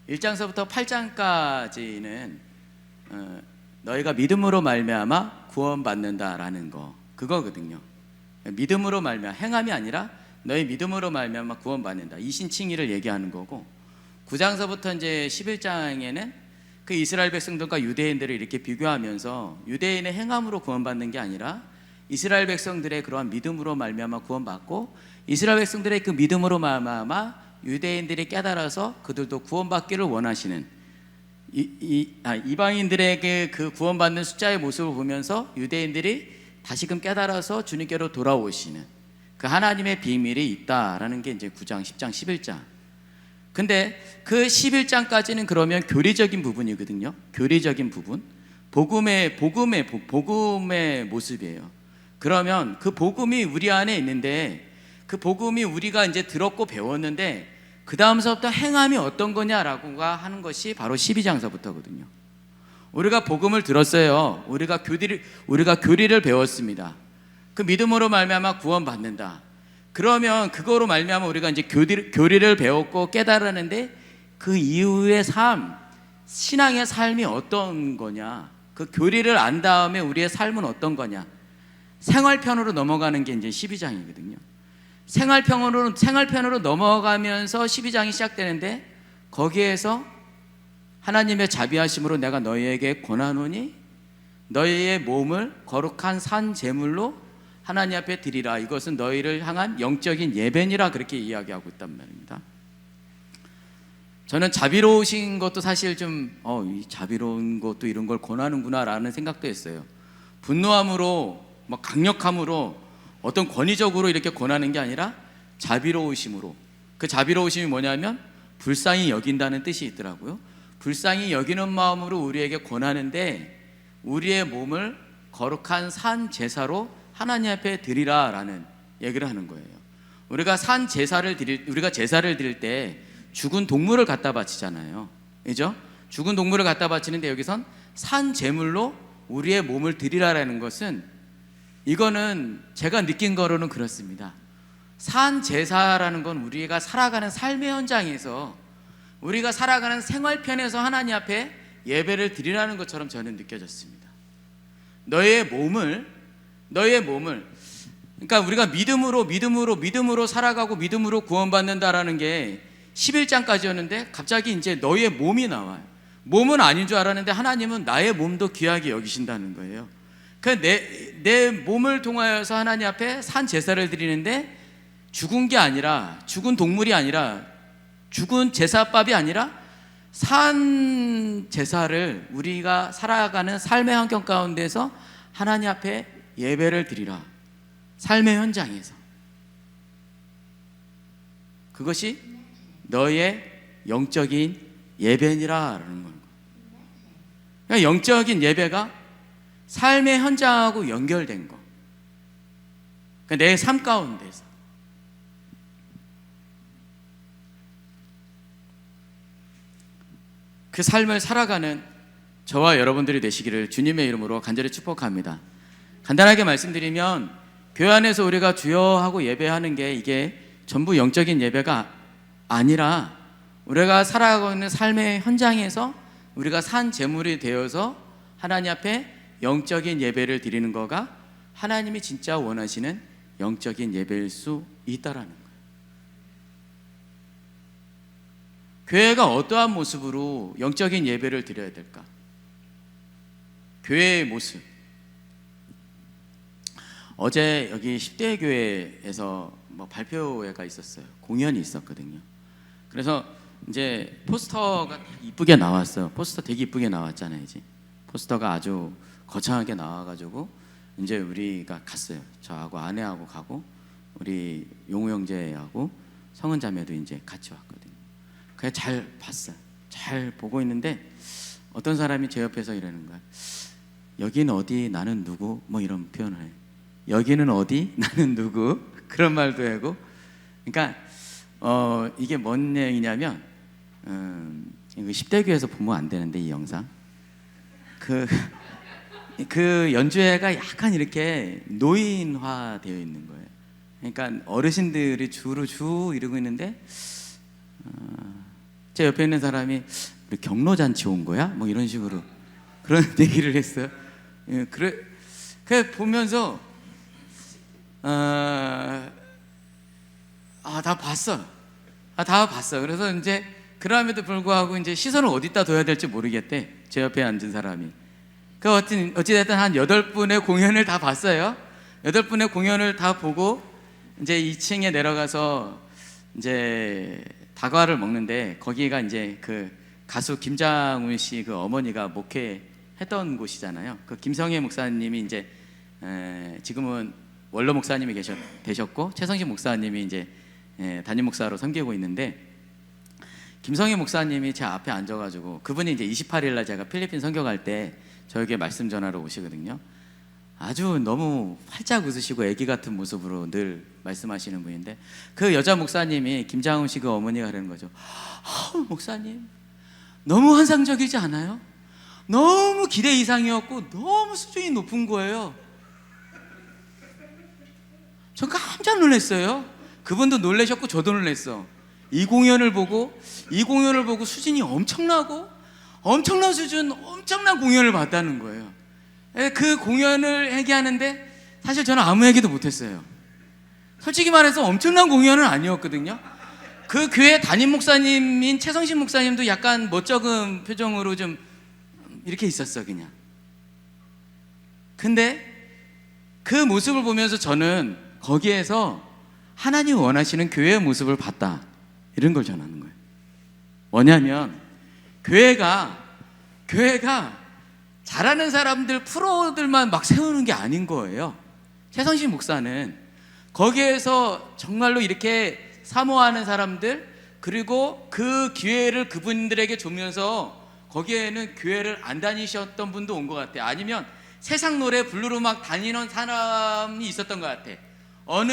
1장서부터 8장까지는 너희가 믿음으로 말미암아 구원받는다라는 그거거든요. 믿음으로 말미암아, 행함이 아니라 너희 믿음으로 말미암아 구원받는다, 이신칭의를 얘기하는 거고, 9장서부터 이제 11장에는 그 이스라엘 백성들과 유대인들을 이렇게 비교하면서 유대인의 행함으로 구원받는 게 아니라 이스라엘 백성들의 그러한 믿음으로 말미암아 구원받고, 이스라엘 백성들의 그 믿음으로 말미암아 유대인들이 깨달아서 그들도 구원받기를 원하시는 이방인들에게 그 구원받는 숫자의 모습을 보면서 유대인들이 다시금 깨달아서 주님께로 돌아오시는 그 하나님의 비밀이 있다라는 게 이제 9장, 10장, 11장. 근데 그 11장까지는 그러면 교리적인 부분이거든요. 교리적인 부분, 복음의 모습이에요. 그러면 그 복음이 우리 안에 있는데, 그 복음이 우리가 이제 들었고 배웠는데 그 다음서부터 행함이 어떤 거냐라고 하는 것이 바로 12장서부터거든요. 우리가 복음을 들었어요. 우리가 교리를 배웠습니다. 그 믿음으로 말미암아 구원받는다. 그러면 그거로 말미암아 우리가 이제 교리를 배웠고 깨달았는데 그 이후의 신앙의 삶이 어떤 거냐, 그 교리를 안 다음에 우리의 삶은 어떤 거냐, 생활편으로 넘어가는 게 이제 12장이거든요. 생활편으로 넘어가면서 12장이 시작되는데, 거기에서 하나님의 자비하심으로 내가 너희에게 권하노니 너희의 몸을 거룩한 산 제물로 하나님 앞에 드리라. 이것은 너희를 향한 영적인 예배니라, 그렇게 이야기하고 있단 말입니다. 저는 자비로우신 것도 사실 좀 이 자비로운 것도 이런 걸 권하는구나 라는 생각도 했어요. 분노함으로 막 강력함으로 어떤 권위적으로 이렇게 권하는 게 아니라 자비로우심으로, 그 자비로우심이 뭐냐면 불쌍히 여긴다는 뜻이 있더라고요. 불쌍히 여기는 마음으로 우리에게 권하는데 우리의 몸을 거룩한 산 제사로 하나님 앞에 드리라 라는 얘기를 하는 거예요. 우리가 제사를 드릴 때 죽은 동물을 갖다 바치잖아요. 그죠? 죽은 동물을 갖다 바치는데 여기선 산 제물로 우리의 몸을 드리라라는 것은, 이거는 제가 느낀 거로는 그렇습니다. 산 제사라는 건 우리가 살아가는 삶의 현장에서, 우리가 살아가는 생활편에서 하나님 앞에 예배를 드리라는 것처럼 저는 느껴졌습니다. 너의 몸을, 그러니까 우리가 믿음으로 살아가고 믿음으로 구원받는다라는 게 11장까지였는데 갑자기 이제 너의 몸이 나와요. 몸은 아닌 줄 알았는데 하나님은 나의 몸도 귀하게 여기신다는 거예요. 내 몸을 통하여서 하나님 앞에 산 제사를 드리는데, 죽은 게 아니라, 죽은 동물이 아니라, 죽은 제사밥이 아니라 산 제사를 우리가 살아가는 삶의 환경 가운데서 하나님 앞에 예배를 드리라. 삶의 현장에서. 그것이 너의 영적인 예배니라라는 거예요. 그러니까 영적인 예배가 삶의 현장하고 연결된 거. 그러니까 내 삶 가운데서. 그 삶을 살아가는 저와 여러분들이 되시기를 주님의 이름으로 간절히 축복합니다. 간단하게 말씀드리면, 교회 안에서 우리가 주여 하고 예배하는 게 이게 전부 영적인 예배가 아니라, 우리가 살아가고 있는 삶의 현장에서 우리가 산 제물이 되어서 하나님 앞에 영적인 예배를 드리는 거가 하나님이 진짜 원하시는 영적인 예배일 수 있다라는 거예요. 교회가 어떠한 모습으로 영적인 예배를 드려야 될까? 교회의 모습. 어제 여기 10대 교회에서 발표회가 있었어요. 공연이 있었거든요. 그래서 이제 포스터가 이쁘게 나왔어요. 포스터 되게 이쁘게 나왔잖아요. 이제 포스터가 아주 거창하게 나와가지고 이제 우리가 갔어요. 저하고 아내하고 가고 우리 용우 형제하고 성은 자매도 이제 같이 왔거든요. 그냥 잘 봤어요. 잘 보고 있는데 어떤 사람이 제 옆에서 이러는 거야. 여긴 어디 나는 누구 뭐 이런 표현을 해요. 여기는 어디 나는 누구 그런 말도 하고. 그러니까 이게 뭔 내용이냐면 이거 10대 교회에서 보면 안 되는데 이 영상 그 연주회가 약간 이렇게 노인화 되어 있는 거예요. 그러니까 어르신들이 주로 이러고 있는데 제 옆에 있는 사람이 우리 경로잔치 온 거야? 뭐 이런 식으로 그런 얘기를 했어요. 예, 그래 보면서 다 봤어. 다 봤어. 그래서 이제 그럼에도 불구하고 이제 시선을 어디다 둬야 될지 모르겠대. 제 옆에 앉은 사람이. 그 어찌됐든 한 8분의 공연을 다 봤어요. 8분의 공연을 다 보고 이제 2층에 내려가서 이제 다과를 먹는데 거기가 이제 그 가수 김장훈 씨 그 어머니가 목회했던 곳이잖아요. 그 김성애 목사님이 이제 지금은 원로 목사님이 되셨고 최성식 목사님이 이제 담임 목사로 섬기고 있는데 김성애 목사님이 제 앞에 앉아가지고 그분이 이제 28일 날 제가 필리핀 선교 갈 때 저에게 말씀 전하러 오시거든요. 아주 너무 활짝 웃으시고 애기 같은 모습으로 늘 말씀하시는 분인데 그 여자 목사님이 김장훈 씨 그 어머니가 그러는 거죠. 목사님 너무 환상적이지 않아요? 너무 기대 이상이었고 너무 수준이 높은 거예요. 저 깜짝 놀랐어요. 그분도 놀라셨고 저도 놀랐어. 이 공연을 보고 수준이 엄청난 수준 엄청난 공연을 봤다는 거예요. 그 공연을 얘기하는데 사실 저는 아무 얘기도 못했어요. 솔직히 말해서 엄청난 공연은 아니었거든요. 그 교회 담임 목사님인 최성신 목사님도 약간 멋쩍은 표정으로 좀 이렇게 있었어 그냥. 근데 그 모습을 보면서 저는 거기에서 하나님 원하시는 교회의 모습을 봤다 이런 걸 전하는 거예요. 뭐냐면 교회가 잘하는 사람들 프로들만 막 세우는 게 아닌 거예요. 최성신 목사는 거기에서 정말로 이렇게 사모하는 사람들 그리고 그 기회를 그분들에게 주면서 거기에는 교회를 안 다니셨던 분도 온 것 같아요. 아니면 세상 노래 부르러 막 다니는 사람이 있었던 것 같아. 어느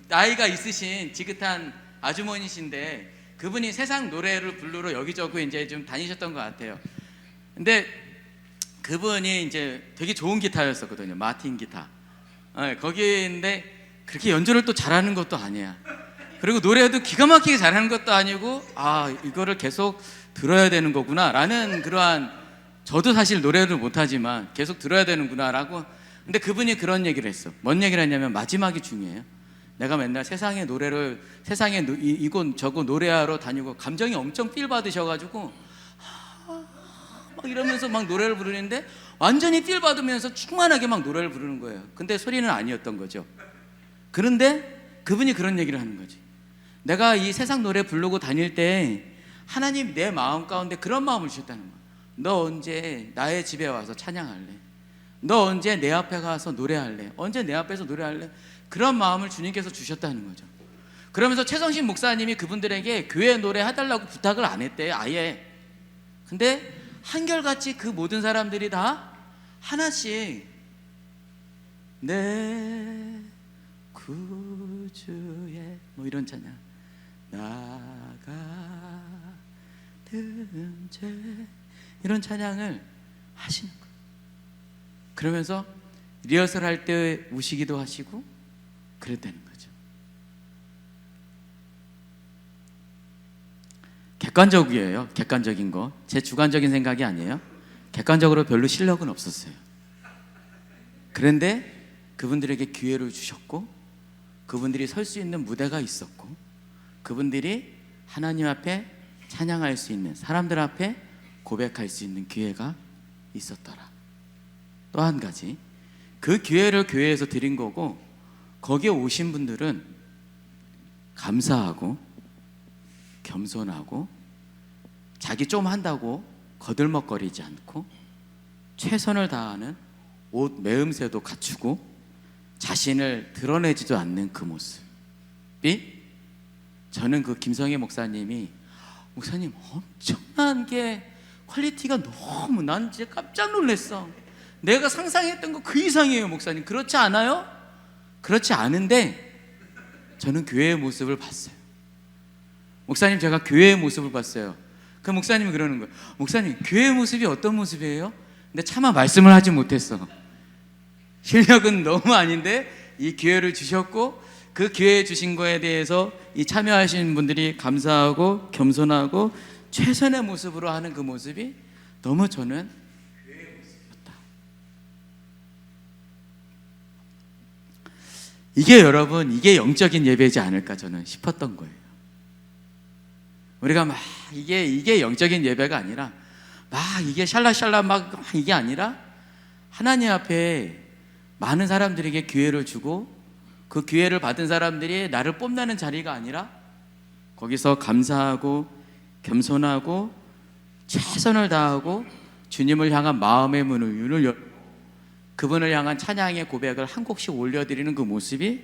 나이가 있으신 지긋한 아주머니신데 그분이 세상 노래를 부르러 여기저기 이제 좀 다니셨던 것 같아요. 근데 그분이 이제 되게 좋은 기타였었거든요. 마틴 기타. 거기인데 그렇게 연주를 또 잘하는 것도 아니야. 그리고 노래도 기가 막히게 잘하는 것도 아니고 이거를 계속 들어야 되는 거구나 라는 그러한 저도 사실 노래를 못하지만 계속 들어야 되는구나 라고. 근데 그분이 그런 얘기를 했어. 뭔 얘기를 했냐면 마지막이 중요해요. 내가 맨날 세상에 이곳 저곳 노래하러 다니고 감정이 엄청 필 받으셔가지고 막 이러면서 막 노래를 부르는데 완전히 필 받으면서 충만하게 막 노래를 부르는 거예요. 근데 소리는 아니었던 거죠. 그런데 그분이 그런 얘기를 하는 거지. 내가 이 세상 노래 부르고 다닐 때 하나님 내 마음 가운데 그런 마음을 주셨다는 거야. 너 언제 나의 집에 와서 찬양할래? 너 언제 내 앞에 가서 노래할래? 언제 내 앞에서 노래할래? 그런 마음을 주님께서 주셨다는 거죠. 그러면서 최성신 목사님이 그분들에게 교회 노래 해달라고 부탁을 안 했대요. 아예. 근데 한결같이 그 모든 사람들이 다 하나씩 내 구주의 뭐 이런 찬양 나가든 죄 이런 찬양을 하시는 거예요. 그러면서 리허설 할 때 우시기도 하시고 그랬다는 거죠. 객관적이에요. 객관적인 거. 제 주관적인 생각이 아니에요. 객관적으로 별로 실력은 없었어요. 그런데 그분들에게 기회를 주셨고 그분들이 설 수 있는 무대가 있었고 그분들이 하나님 앞에 찬양할 수 있는 사람들 앞에 고백할 수 있는 기회가 있었더라. 또 한 가지 그 기회를 교회에서 드린 거고 거기에 오신 분들은 감사하고 겸손하고 자기 좀 한다고 거들먹거리지 않고 최선을 다하는 옷 매음새도 갖추고 자신을 드러내지도 않는 그 모습이, 저는 그 김성애 목사님이 목사님 엄청난 게 퀄리티가 너무, 난 진짜 깜짝 놀랐어. 내가 상상했던 거 그 이상이에요 목사님. 그렇지 않아요? 그렇지 않은데 저는 교회의 모습을 봤어요. 목사님, 제가 교회의 모습을 봤어요. 그 목사님이 그러는 거예요. 목사님, 교회의 모습이 어떤 모습이에요? 근데 차마 말씀을 하지 못했어. 실력은 너무 아닌데 이 기회를 주셨고, 그 기회 주신 거에 대해서 이 참여하신 분들이 감사하고 겸손하고 최선의 모습으로 하는 그 모습이 너무 저는 교회의 모습이었다. 이게 여러분, 이게 영적인 예배지 않을까 저는 싶었던 거예요. 우리가 막 이게 영적인 예배가 아니라 막 이게 샬라샬라 막 이게 아니라 하나님 앞에 많은 사람들에게 기회를 주고, 그 기회를 받은 사람들이 나를 뽐내는 자리가 아니라 거기서 감사하고 겸손하고 최선을 다하고 주님을 향한 마음의 문을 열고 그분을 향한 찬양의 고백을 한 곡씩 올려드리는 그 모습이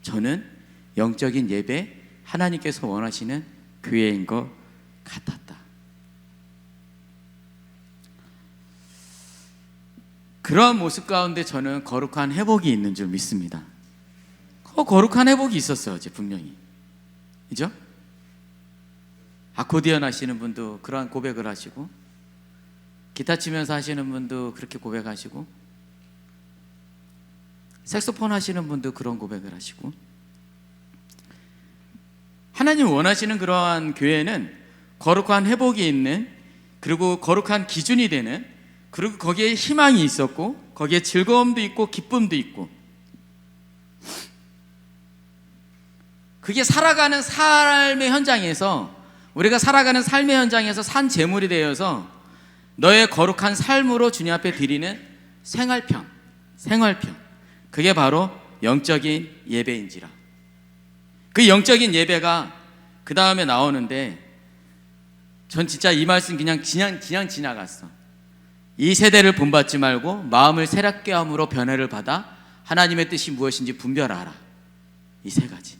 저는 영적인 예배, 하나님께서 원하시는 교회인 것 같았다. 그러한 모습 가운데 저는 거룩한 회복이 있는 줄 믿습니다. 거룩한 회복이 있었어요, 어제 분명히. 그죠? 아코디언 하시는 분도 그러한 고백을 하시고, 기타 치면서 하시는 분도 그렇게 고백하시고, 색소폰 하시는 분도 그런 고백을 하시고, 하나님 원하시는 그러한 교회는 거룩한 회복이 있는, 그리고 거룩한 기준이 되는, 그리고 거기에 희망이 있었고 거기에 즐거움도 있고 기쁨도 있고, 그게 살아가는 삶의 현장에서, 우리가 살아가는 삶의 현장에서 산 제물이 되어서 너의 거룩한 삶으로 주님 앞에 드리는 생활편, 그게 바로 영적인 예배인지라. 그 영적인 예배가 그 다음에 나오는데, 전 진짜 이 말씀 그냥 지나갔어. 이 세대를 본받지 말고 마음을 새롭게 함으로 변화를 받아 하나님의 뜻이 무엇인지 분별하라. 이 세 가지.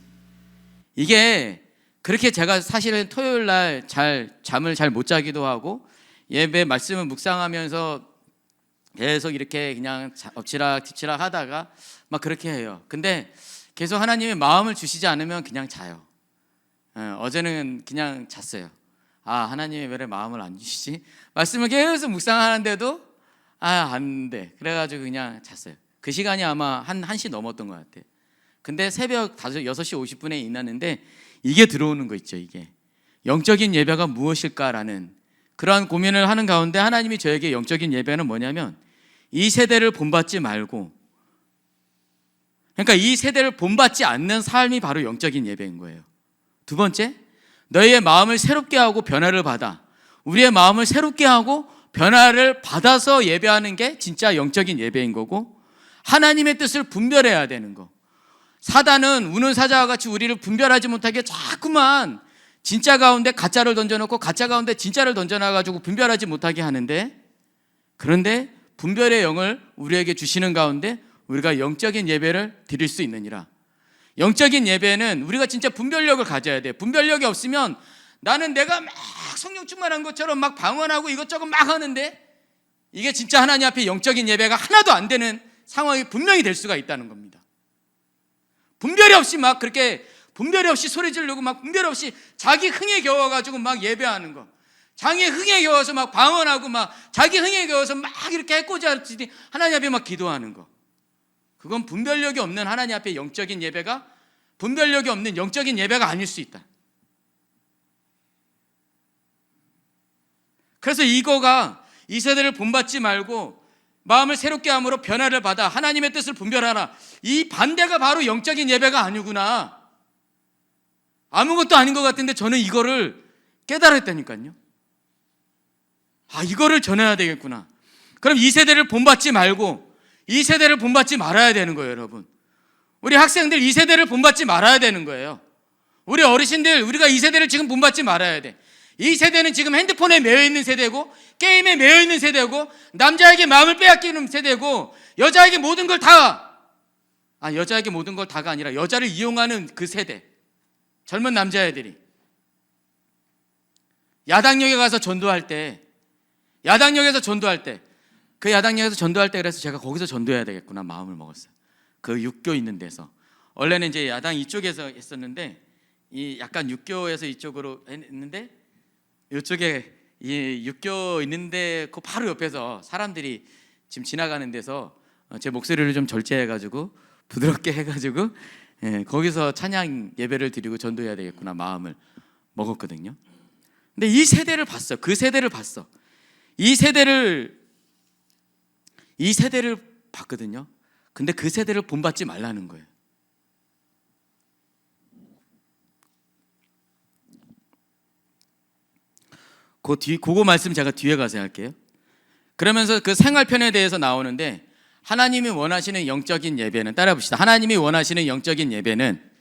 이게 그렇게 제가 사실은 토요일 날 잠을 잘 못 자기도 하고 예배 말씀을 묵상하면서 계속 이렇게 그냥 엎치락 뒤치락 하다가 막 그렇게 해요. 근데 계속 하나님의 마음을 주시지 않으면 그냥 자요. 어제는 그냥 잤어요. 하나님이 왜 마음을 안 주시지? 말씀을 계속 묵상하는데도 안 돼. 그래가지고 그냥 잤어요. 그 시간이 아마 1시 넘었던 것 같아요. 근데 새벽 6시 50분에 일어났는데 이게 들어오는 거 있죠. 이게 영적인 예배가 무엇일까라는 그러한 고민을 하는 가운데 하나님이 저에게 영적인 예배는 뭐냐면, 이 세대를 본받지 말고, 그러니까 이 세대를 본받지 않는 삶이 바로 영적인 예배인 거예요. 두 번째, 너희의 마음을 새롭게 하고 변화를 받아. 우리의 마음을 새롭게 하고 변화를 받아서 예배하는 게 진짜 영적인 예배인 거고, 하나님의 뜻을 분별해야 되는 거. 사단은 우는 사자와 같이 우리를 분별하지 못하게 자꾸만 진짜 가운데 가짜를 던져놓고 가짜 가운데 진짜를 던져놔가지고 분별하지 못하게 하는데, 그런데 분별의 영을 우리에게 주시는 가운데 우리가 영적인 예배를 드릴 수 있느니라. 영적인 예배는 우리가 진짜 분별력을 가져야 돼. 분별력이 없으면 나는 내가 막 성령 충만한 것처럼 막 방언하고 이것저것 막 하는데 이게 진짜 하나님 앞에 영적인 예배가 하나도 안 되는 상황이 분명히 될 수가 있다는 겁니다. 분별이 없이 막 그렇게 분별이 없이 소리 지르고 막 분별 없이 자기 흥에 겨워가지고 막 예배하는 거, 자기 흥에 겨워서 막 방언하고 막 자기 흥에 겨워서 막 이렇게 해코지 하나님 앞에 막 기도하는 거, 그건 분별력이 없는 하나님 앞에 영적인 예배가, 분별력이 없는 영적인 예배가 아닐 수 있다. 그래서 이거가 이 세대를 본받지 말고 마음을 새롭게 함으로 변화를 받아 하나님의 뜻을 분별하라. 이 반대가 바로 영적인 예배가 아니구나. 아무것도 아닌 것 같은데 저는 이거를 깨달았다니까요. 이거를 전해야 되겠구나. 그럼 이 세대를 본받지 말고 이 세대를 본받지 말아야 되는 거예요, 여러분. 우리 학생들 이 세대를 본받지 말아야 되는 거예요. 우리 어르신들, 우리가 이 세대를 지금 본받지 말아야 돼. 이 세대는 지금 핸드폰에 매여있는 세대고, 게임에 매여있는 세대고, 남자에게 마음을 빼앗기는 세대고, 여자에게 모든 걸 다 여자에게 모든 걸 다가 아니라 여자를 이용하는 그 세대, 젊은 남자애들이 야당역에 가서 전도할 때, 그 야당역에서 전도할 때 그래서 제가 거기서 전도해야 되겠구나 마음을 먹었어요. 그 육교 있는 데서. 원래는 이제 야당 이쪽에서 했었는데 이 약간 육교에서 이쪽으로 했는데 이쪽에 이 육교 있는데 그 바로 옆에서 사람들이 지금 지나가는 데서 제 목소리를 좀 절제해가지고 부드럽게 해가지고 거기서 찬양 예배를 드리고 전도해야 되겠구나 마음을 먹었거든요. 근데 이 세대를 봤어. 그 세대를 봤어. 이 세대를 봤거든요. 근데 그 세대를 본받지 말라는 거예요. 그거 말씀 제가 뒤에 가서 할게요. 그러면서 그 생활편에 대해서 나오는데 하나님이 원하시는 영적인 예배는, 따라 봅시다. 하나님이 원하시는 영적인 예배는,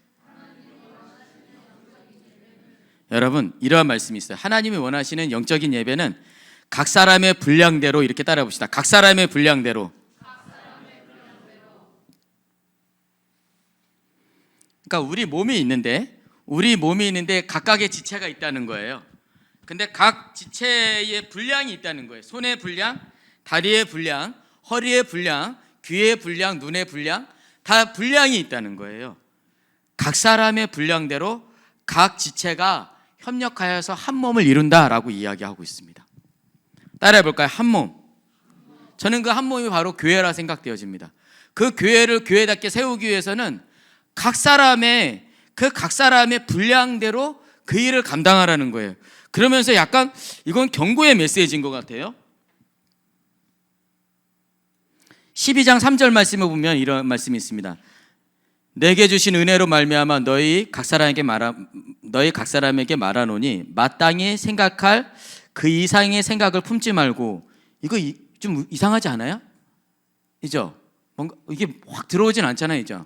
여러분 이러한 말씀이 있어요. 하나님이 원하시는 영적인 예배는 각 사람의 분량대로, 이렇게 따라 봅시다. 각 사람의 분량대로. 그러니까 우리 몸이 있는데 각각의 지체가 있다는 거예요. 근데 각 지체의 분량이 있다는 거예요. 손의 분량, 다리의 분량, 허리의 분량, 귀의 분량, 눈의 분량, 다 분량이 있다는 거예요. 각 사람의 분량대로 각 지체가 협력하여서 한 몸을 이룬다라고 이야기하고 있습니다. 따라해 볼까요? 한 몸. 저는 그 한 몸이 바로 교회라 생각되어집니다. 그 교회를 교회답게 세우기 위해서는 각 사람의 분량대로 그 일을 감당하라는 거예요. 그러면서 약간 이건 경고의 메시지인 것 같아요. 12장 3절 말씀에 보면 이런 말씀이 있습니다. 내게 주신 은혜로 말미암아 너희 각 사람에게 말하노니 마땅히 생각할 그 이상의 생각을 품지 말고. 이거 좀 이상하지 않아요? 이죠? 뭔가 이게 확 들어오진 않잖아요, 이죠?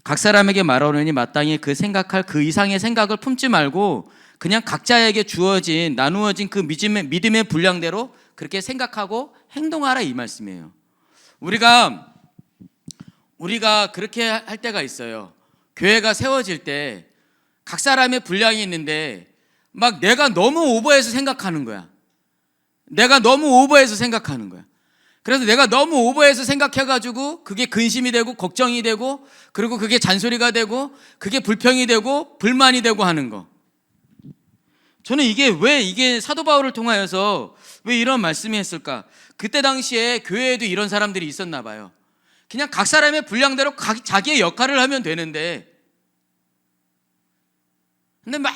각 사람에게 말하노니 마땅히 그 생각할 그 이상의 생각을 품지 말고 그냥 각자에게 주어진, 나누어진 그 믿음의 분량대로 그렇게 생각하고 행동하라, 이 말씀이에요. 우리가 그렇게 할 때가 있어요. 교회가 세워질 때 각 사람의 분량이 있는데 막 내가 너무 오버해서 생각하는 거야. 그래서 내가 너무 오버해서 생각해가지고 그게 근심이 되고 걱정이 되고 그리고 그게 잔소리가 되고 그게 불평이 되고 불만이 되고 하는 거. 저는 이게 사도 바울을 통하여서 왜 이런 말씀이 했을까? 그때 당시에 교회에도 이런 사람들이 있었나 봐요. 그냥 각 사람의 분량대로 자기의 역할을 하면 되는데, 근데 막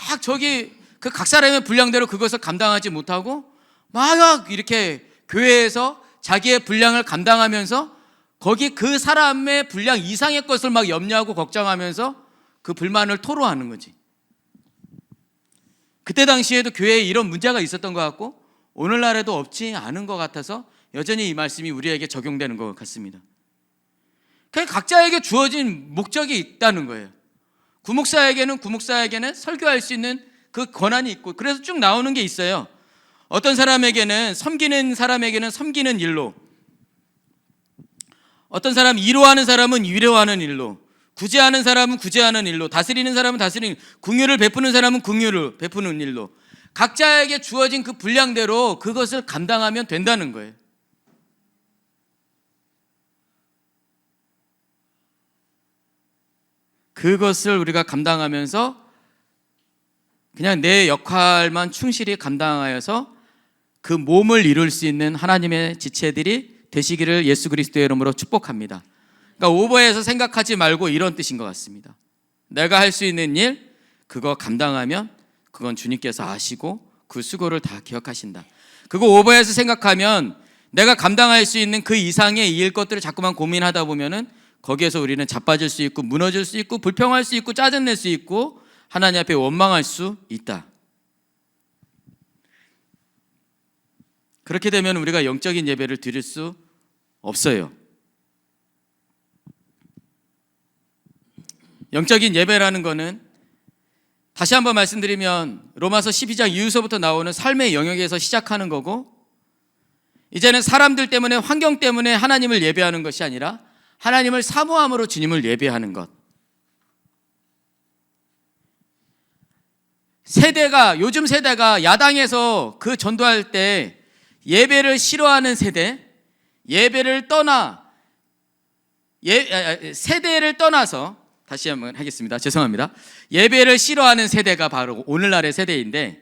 그 각 사람의 분량대로 그것을 감당하지 못하고 막 이렇게 교회에서 자기의 분량을 감당하면서 거기 그 사람의 분량 이상의 것을 막 염려하고 걱정하면서 그 불만을 토로하는 거지. 그때 당시에도 교회에 이런 문제가 있었던 것 같고 오늘날에도 없지 않은 것 같아서 여전히 이 말씀이 우리에게 적용되는 것 같습니다. 그냥 각자에게 주어진 목적이 있다는 거예요. 구목사에게는 설교할 수 있는 그 권한이 있고, 그래서 쭉 나오는 게 있어요. 어떤 사람에게는 섬기는 일로, 어떤 사람 위로하는 사람은 위로하는 일로, 구제하는 사람은 구제하는 일로, 다스리는 사람은 다스리는, 긍휼을 베푸는 사람은 긍휼을 베푸는 일로, 각자에게 주어진 그 분량대로 그것을 감당하면 된다는 거예요. 그것을 우리가 감당하면서 그냥 내 역할만 충실히 감당하여서 그 몸을 이룰 수 있는 하나님의 지체들이 되시기를 예수 그리스도의 이름으로 축복합니다. 그러니까 오버해서 생각하지 말고 이런 뜻인 것 같습니다. 내가 할 수 있는 일, 그거 감당하면 그건 주님께서 아시고 그 수고를 다 기억하신다. 그거 오버해서 생각하면 내가 감당할 수 있는 그 이상의 일 것들을 자꾸만 고민하다 보면은 거기에서 우리는 자빠질 수 있고 무너질 수 있고 불평할 수 있고 짜증낼 수 있고 하나님 앞에 원망할 수 있다. 그렇게 되면 우리가 영적인 예배를 드릴 수 없어요. 영적인 예배라는 거는 다시 한번 말씀드리면 로마서 12장 이후서부터 나오는 삶의 영역에서 시작하는 거고, 이제는 사람들 때문에, 환경 때문에 하나님을 예배하는 것이 아니라 하나님을 사모함으로 주님을 예배하는 것. 요즘 세대가 야당에서 그 전도할 때 예배를 싫어하는 세대, 세대를 떠나서, 다시 한번 하겠습니다. 죄송합니다. 예배를 싫어하는 세대가 바로 오늘날의 세대인데,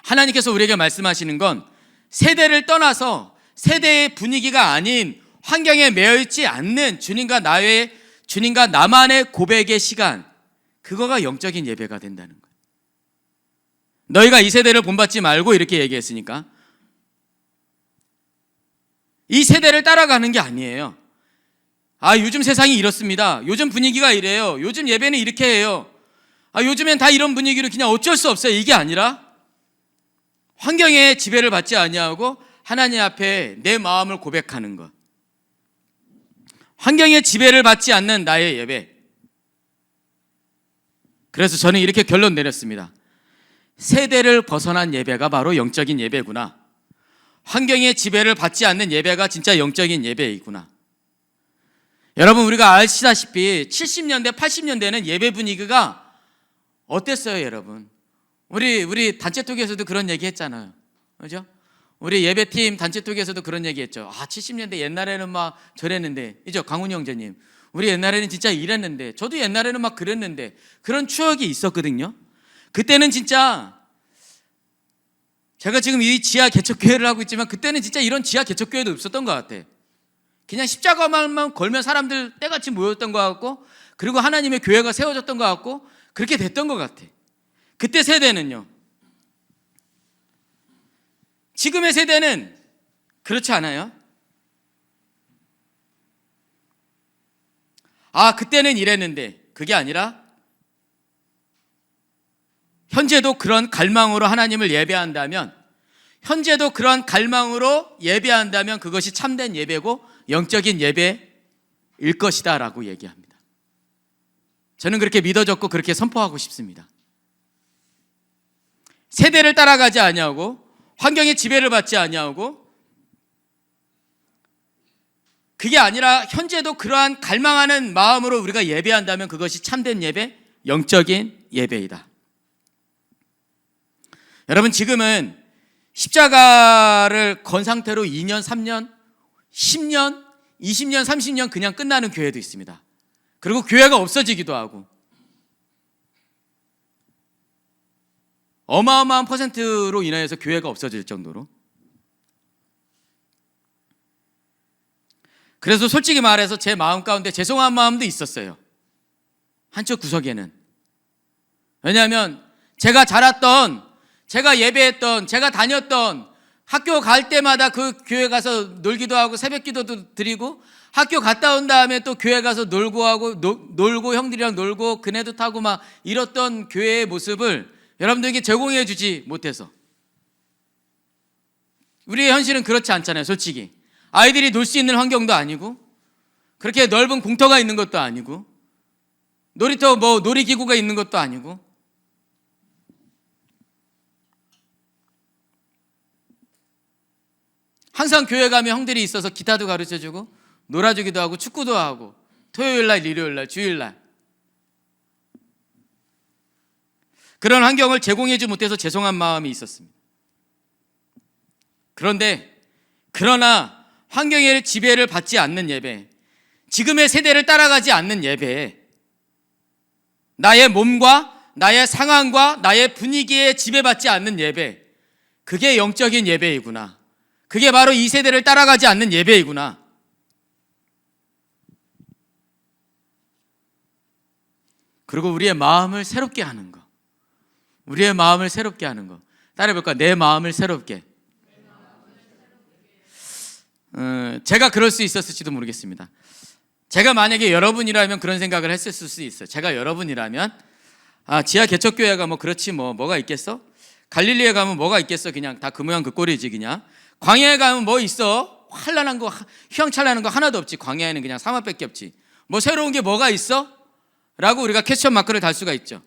하나님께서 우리에게 말씀하시는 건 세대를 떠나서 세대의 분위기가 아닌 환경에 매여 있지 않는 주님과 나만의 고백의 시간, 그거가 영적인 예배가 된다는 거예요. 너희가 이 세대를 본받지 말고 이렇게 얘기했으니까 이 세대를 따라가는 게 아니에요. 요즘 세상이 이렇습니다. 요즘 분위기가 이래요. 요즘 예배는 이렇게 해요. 요즘엔 다 이런 분위기로 그냥 어쩔 수 없어요. 이게 아니라 환경에 지배를 받지 아니하고 하나님 앞에 내 마음을 고백하는 것. 환경에 지배를 받지 않는 나의 예배. 그래서 저는 이렇게 결론 내렸습니다. 세대를 벗어난 예배가 바로 영적인 예배구나. 환경의 지배를 받지 않는 예배가 진짜 영적인 예배이구나. 여러분, 우리가 아시다시피 70년대, 80년대는 예배 분위기가 어땠어요, 여러분? 우리 단체톡에서도 그런 얘기 했잖아요. 그죠? 우리 예배팀 단체톡에서도 그런 얘기 했죠. 70년대 옛날에는 막 저랬는데, 이죠? 강훈이 형제님. 우리 옛날에는 진짜 이랬는데, 저도 옛날에는 막 그랬는데, 그런 추억이 있었거든요. 그때는 진짜, 제가 지금 이 지하 개척교회를 하고 있지만, 그때는 진짜 이런 지하 개척교회도 없었던 것 같아. 그냥 십자가만 걸면 사람들 때같이 모였던 것 같고, 그리고 하나님의 교회가 세워졌던 것 같고, 그렇게 됐던 것 같아. 그때 세대는요. 지금의 세대는 그렇지 않아요? 그때는 이랬는데, 그게 아니라 현재도 그런 갈망으로 하나님을 예배한다면, 현재도 그런 갈망으로 예배한다면 그것이 참된 예배고 영적인 예배일 것이다 라고 얘기합니다. 저는 그렇게 믿어졌고 그렇게 선포하고 싶습니다. 세대를 따라가지 아니하고 환경의 지배를 받지 아니하고, 그게 아니라 현재도 그러한 갈망하는 마음으로 우리가 예배한다면 그것이 참된 예배, 영적인 예배이다. 여러분, 지금은 십자가를 건 상태로 2년, 3년, 10년, 20년, 30년 그냥 끝나는 교회도 있습니다. 그리고 교회가 없어지기도 하고, 어마어마한 퍼센트로 인하여서 교회가 없어질 정도로. 그래서 솔직히 말해서 제 마음 가운데 죄송한 마음도 있었어요. 한쪽 구석에는. 왜냐하면 제가 자랐던, 제가 예배했던, 제가 다녔던 학교 갈 때마다 그 교회 가서 놀기도 하고 새벽 기도도 드리고, 학교 갔다 온 다음에 또 교회 가서 놀고 하고, 놀고 형들이랑 놀고 그네도 타고 막 이랬던 교회의 모습을 여러분들에게 제공해 주지 못해서. 우리의 현실은 그렇지 않잖아요, 솔직히. 아이들이 놀 수 있는 환경도 아니고, 그렇게 넓은 공터가 있는 것도 아니고, 놀이기구가 있는 것도 아니고. 항상 교회 가면 형들이 있어서 기타도 가르쳐주고 놀아주기도 하고 축구도 하고, 토요일날, 일요일날, 주일날. 그런 환경을 제공해주지 못해서 죄송한 마음이 있었습니다. 그러나 환경의 지배를 받지 않는 예배, 지금의 세대를 따라가지 않는 예배, 나의 몸과 나의 상황과 나의 분위기에 지배받지 않는 예배, 그게 영적인 예배이구나. 그게 바로 이 세대를 따라가지 않는 예배이구나. 그리고 우리의 마음을 새롭게 하는 거. 우리의 마음을 새롭게 하는 거. 따라해볼까? 내 마음을 새롭게. 제가 그럴 수 있었을지도 모르겠습니다. 제가 만약에 여러분이라면 그런 생각을 했을 수 있어요. 제가 여러분이라면, 지하 개척교회가 뭐 그렇지 뭐가 있겠어? 갈릴리에 가면 뭐가 있겠어? 그냥 다 그 모양 그 꼴이지. 그냥 광야에 가면 뭐 있어? 환란한 거, 휘황찬란한 거 하나도 없지. 광야에는 그냥 사막밖에 없지. 뭐 새로운 게 뭐가 있어? 라고 우리가 퀘스천 마크를 달 수가 있죠.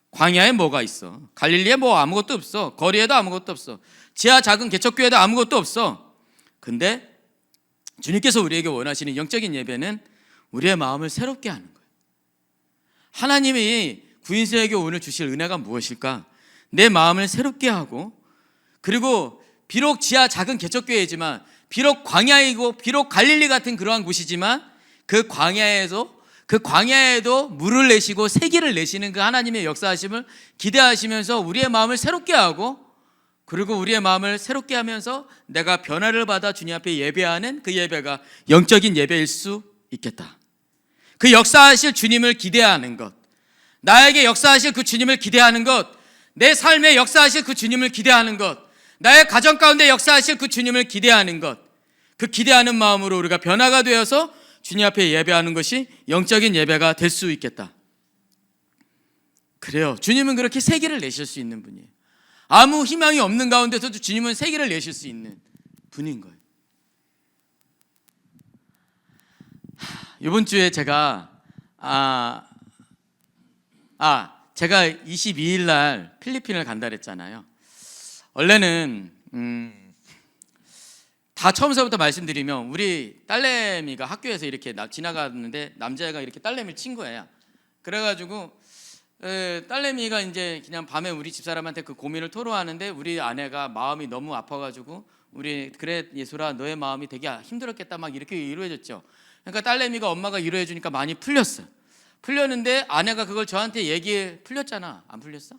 광야에 뭐가 있어? 갈릴리에 뭐 아무것도 없어. 거리에도 아무것도 없어. 지하 작은 개척교회도 아무것도 없어. 근데 주님께서 우리에게 원하시는 영적인 예배는 우리의 마음을 새롭게 하는 거예요. 하나님이 구인수에게 오늘 주실 은혜가 무엇일까? 내 마음을 새롭게 하고, 그리고 비록 지하 작은 개척교회이지만, 비록 광야이고 비록 갈릴리 같은 그러한 곳이지만, 그 광야에도 물을 내시고 세기를 내시는 그 하나님의 역사하심을 기대하시면서 우리의 마음을 새롭게 하고, 그리고 우리의 마음을 새롭게 하면서 내가 변화를 받아 주님 앞에 예배하는 그 예배가 영적인 예배일 수 있겠다. 그 역사하실 주님을 기대하는 것, 나에게 역사하실 그 주님을 기대하는 것, 내 삶에 역사하실 그 주님을 기대하는 것, 나의 가정 가운데 역사하실 그 주님을 기대하는 것, 그 기대하는 마음으로 우리가 변화가 되어서 주님 앞에 예배하는 것이 영적인 예배가 될 수 있겠다. 그래요. 주님은 그렇게 세기를 내실 수 있는 분이에요. 아무 희망이 없는 가운데서도 주님은 세기를 내실 수 있는 분인 거예요. 이번 주에 제가 22일 날 필리핀을 간다 그랬잖아요. 원래는 다 처음서부터 말씀드리면, 우리 딸내미가 학교에서 이렇게 지나갔는데 남자애가 이렇게 딸내미를 친 거예요. 그래가지고 딸내미가 이제 그냥 밤에 우리 집사람한테 그 고민을 토로하는데, 우리 아내가 마음이 너무 아파가지고 그래 예술아, 너의 마음이 되게 힘들었겠다 막 이렇게 위로해줬죠. 그러니까 딸내미가 엄마가 위로해주니까 많이 풀렸어요. 풀렸는데 아내가 그걸 저한테 풀렸잖아. 안 풀렸어?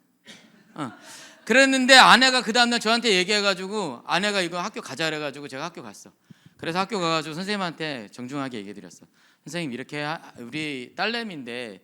그랬는데 아내가 그 다음날 저한테 얘기해가지고, 아내가 이거 학교 가자 그래가지고 제가 학교 갔어. 그래서 학교 가가지고 선생님한테 정중하게 얘기해드렸어. 선생님, 이렇게 우리 딸내미인데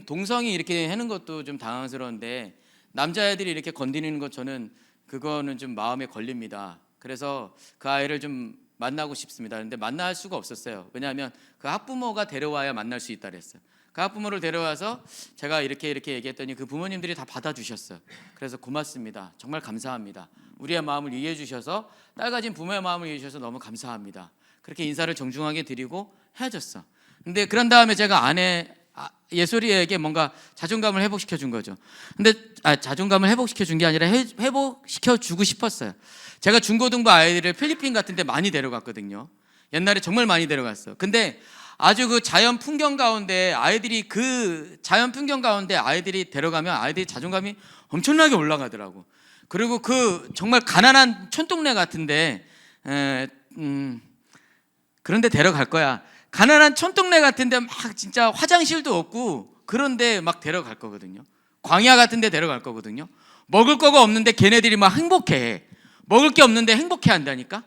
동성이 이렇게 하는 것도 좀 당황스러운데 남자애들이 이렇게 건드리는 것, 저는 그거는 좀 마음에 걸립니다. 그래서 그 아이를 좀 만나고 싶습니다. 근데 만날 수가 없었어요. 왜냐하면 그 학부모가 데려와야 만날 수 있다 그랬어요. 그 학부모를 데려와서 제가 이렇게 얘기했더니 그 부모님들이 다 받아주셨어요. 그래서 고맙습니다. 정말 감사합니다. 우리의 마음을 이해해 주셔서, 딸 가진 부모의 마음을 이해해 주셔서 너무 감사합니다. 그렇게 인사를 정중하게 드리고 헤어졌어. 근데 그런 다음에 제가 아내 예솔이에게 뭔가 자존감을 회복시켜 준 거죠. 근데 자존감을 회복시켜 준 게 아니라 회복시켜 주고 싶었어요. 제가 중고등부 아이들을 필리핀 같은 데 많이 데려갔거든요. 옛날에 정말 많이 데려갔어. 근데 아주 그 자연 풍경 가운데 아이들이 데려가면 아이들이 자존감이 엄청나게 올라가더라고. 그리고 그 정말 가난한 촌동네 같은데 그런데 데려갈 거야. 가난한 촌동네 같은데 막 진짜 화장실도 없고 그런데 막 데려갈 거거든요. 광야 같은데 데려갈 거거든요. 먹을 거가 없는데 걔네들이 막 행복해해. 먹을 게 없는데 행복해한다니까.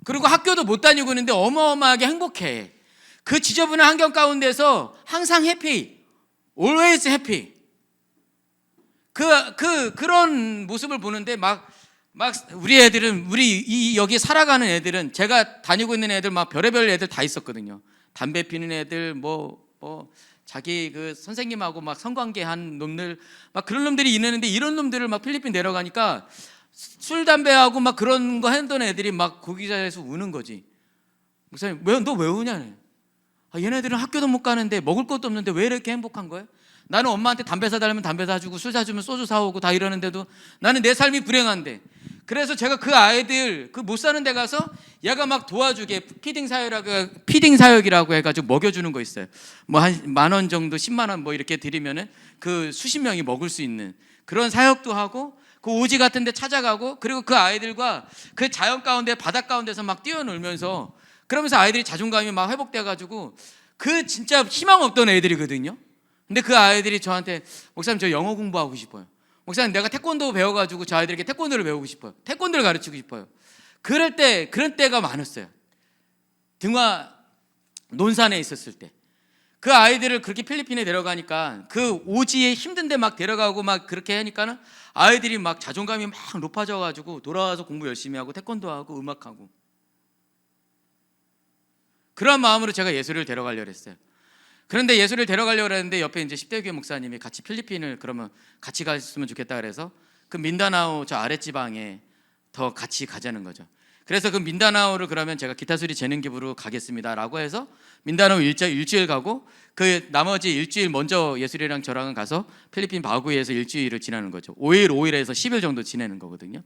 그리고 학교도 못 다니고 있는데 어마어마하게 행복해해. 그 지저분한 환경 가운데서 항상 해피, always happy. 그런 모습을 보는데 막 우리 애들은, 여기 살아가는 애들은, 제가 다니고 있는 애들 막 별의별 애들 다 있었거든요. 담배 피는 애들, 자기 그 선생님하고 막 성관계한 놈들, 막 그런 놈들이 있는데, 이런 놈들을 막 필리핀 내려가니까 술 담배하고 막 그런 거 했던 애들이 막 거기 자리에서 우는 거지. 목사님, 너 왜 우냐? 얘네들은 학교도 못 가는데 먹을 것도 없는데 왜 이렇게 행복한 거야? 나는 엄마한테 담배 사달라면 담배 사주고 술 사주면 소주 사오고 다 이러는데도 나는 내 삶이 불행한데. 그래서 제가 그 아이들 그 못 사는 데 가서 얘가 막 도와주게 피딩 사역이라고 해가지고 먹여주는 거 있어요. 뭐 한 10,000원 정도, 10만 원 뭐 이렇게 드리면은 그 수십 명이 먹을 수 있는 그런 사역도 하고, 그 오지 같은 데 찾아가고, 그리고 그 아이들과 그 자연 가운데, 바닷 가운데서 막 뛰어놀면서, 그러면서 아이들이 자존감이 막 회복돼가지고, 그 진짜 희망 없던 애들이거든요. 근데 그 아이들이 저한테, 목사님 저 영어 공부하고 싶어요. 목사님 내가 태권도 배워가지고 저 아이들에게 태권도를 배우고 싶어요. 태권도를 가르치고 싶어요. 그런 때가 많았어요. 등화 논산에 있었을 때. 그 아이들을 그렇게 필리핀에 데려가니까, 그 오지에 힘든데 막 데려가고 막 그렇게 하니까는 아이들이 막 자존감이 막 높아져가지고 돌아와서 공부 열심히 하고 태권도 하고 음악하고. 그런 마음으로 제가 예술을 데려가려고 했어요. 그런데 예술을 데려가려고 했는데 옆에 이제 10대 교회 목사님이 같이 필리핀을 그러면 같이 갔으면 좋겠다 그래서 그 민다나오 저 아랫지방에 더 같이 가자는 거죠. 그래서 그 민다나오를 그러면 제가 기타 소리 재능 기부로 가겠습니다라고 해서 민다나오 일주일 가고, 그 나머지 일주일 먼저 예술이랑 저랑은 가서 필리핀 바구이에서 일주일을 지내는 거죠. 5일에서 10일 정도 지내는 거거든요.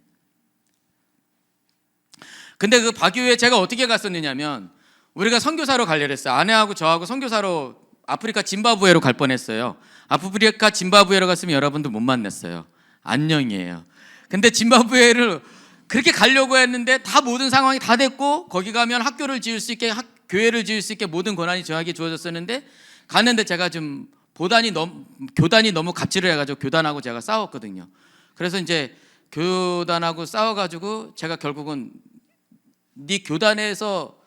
근데 그 바교회 제가 어떻게 갔었느냐면 우리가 선교사로 가려고 했어요. 아내하고 저하고 선교사로 아프리카 짐바브웨로 갈 뻔했어요. 아프리카 짐바브웨로 갔으면 여러분들 못 만났어요. 안녕이에요. 근데 짐바브웨를 그렇게 가려고 했는데 다 모든 상황이 다 됐고 거기 가면 학교를 지을 수 있게 교회를 지을 수 있게 모든 권한이 저에게 주어졌었는데 갔는데 제가 좀 교단이 너무 갑질을 해가지고 교단하고 제가 싸웠거든요. 그래서 이제 교단하고 싸워가지고 제가 결국은 네 교단에서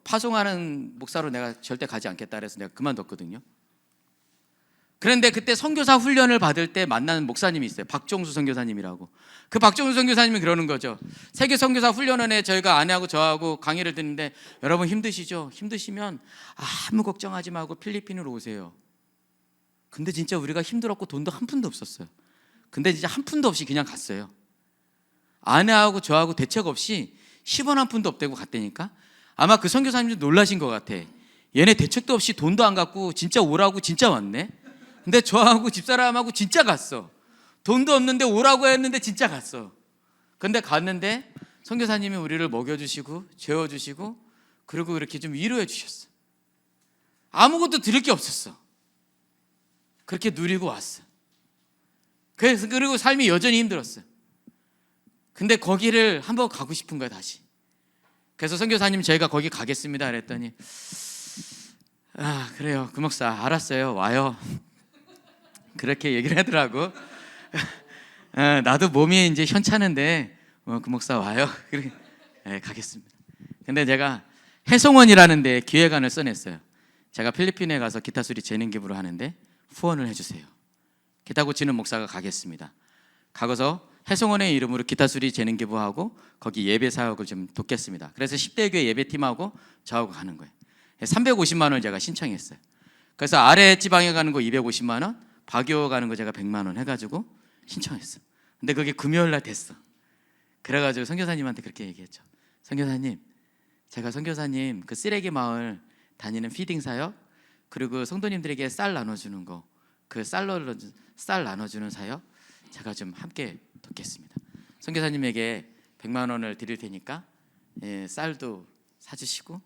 파송하는 목사로 내가 절대 가지 않겠다 그래서 내가 그만뒀거든요. 그런데 그때 선교사 훈련을 받을 때 만나는 목사님이 있어요. 박종수 선교사님이라고. 그 박종수 선교사님이 그러는 거죠. 세계 선교사 훈련원에 저희가 아내하고 저하고 강의를 듣는데 여러분 힘드시죠? 힘드시면 아무 걱정하지 말고 필리핀으로 오세요. 근데 진짜 우리가 힘들었고 돈도 한 푼도 없었어요. 근데 진짜 한 푼도 없이 그냥 갔어요. 아내하고 저하고 대책 없이 10원 한 푼도 없대고 갔다니까. 아마 그 선교사님도 놀라신 것 같아. 얘네 대책도 없이 돈도 안 갖고 진짜 오라고 진짜 왔네. 근데 저하고 집사람하고 진짜 갔어. 돈도 없는데 오라고 했는데 진짜 갔어. 근데 갔는데 선교사님이 우리를 먹여주시고 재워주시고 그리고 이렇게 좀 위로해 주셨어. 아무것도 드릴 게 없었어. 그렇게 누리고 왔어. 그래서 그리고 삶이 여전히 힘들었어. 근데 거기를 한번 가고 싶은 거야 다시. 그래서 선교사님 저희가 거기 가겠습니다 그랬더니 그래요 그 목사 알았어요 와요. 그렇게 얘기를 하더라고. 나도 몸이 이제 현찮은데 그 목사 와요. 그렇게 가겠습니다. 근데 제가 해송원이라는 데 기획안을 써냈어요. 제가 필리핀에 가서 기타 소리 재능 기부를 하는데 후원을 해주세요. 기타 고치는 목사가 가겠습니다. 가고서 해송원의 이름으로 기타 소리 재능 기부하고 거기 예배 사역을 좀 돕겠습니다. 그래서 10대 교회 예배팀하고 저하고 가는 거예요. 350만 원을 제가 신청했어요. 그래서 아래 지방에 가는 거 250만 원, 바교 가는 거 제가 100만 원 해가지고 신청했어. 근데 그게 금요일 날 됐어. 그래가지고 선교사님한테 그렇게 얘기했죠. 선교사님, 제가 선교사님 그 쓰레기 마을 다니는 피딩 사역 그리고 성도님들에게 쌀 나눠주는 거, 그 쌀 나눠주는 사역 제가 좀 함께 돕겠습니다. 선교사님에게 100만 원을 드릴 테니까 쌀도 사주시고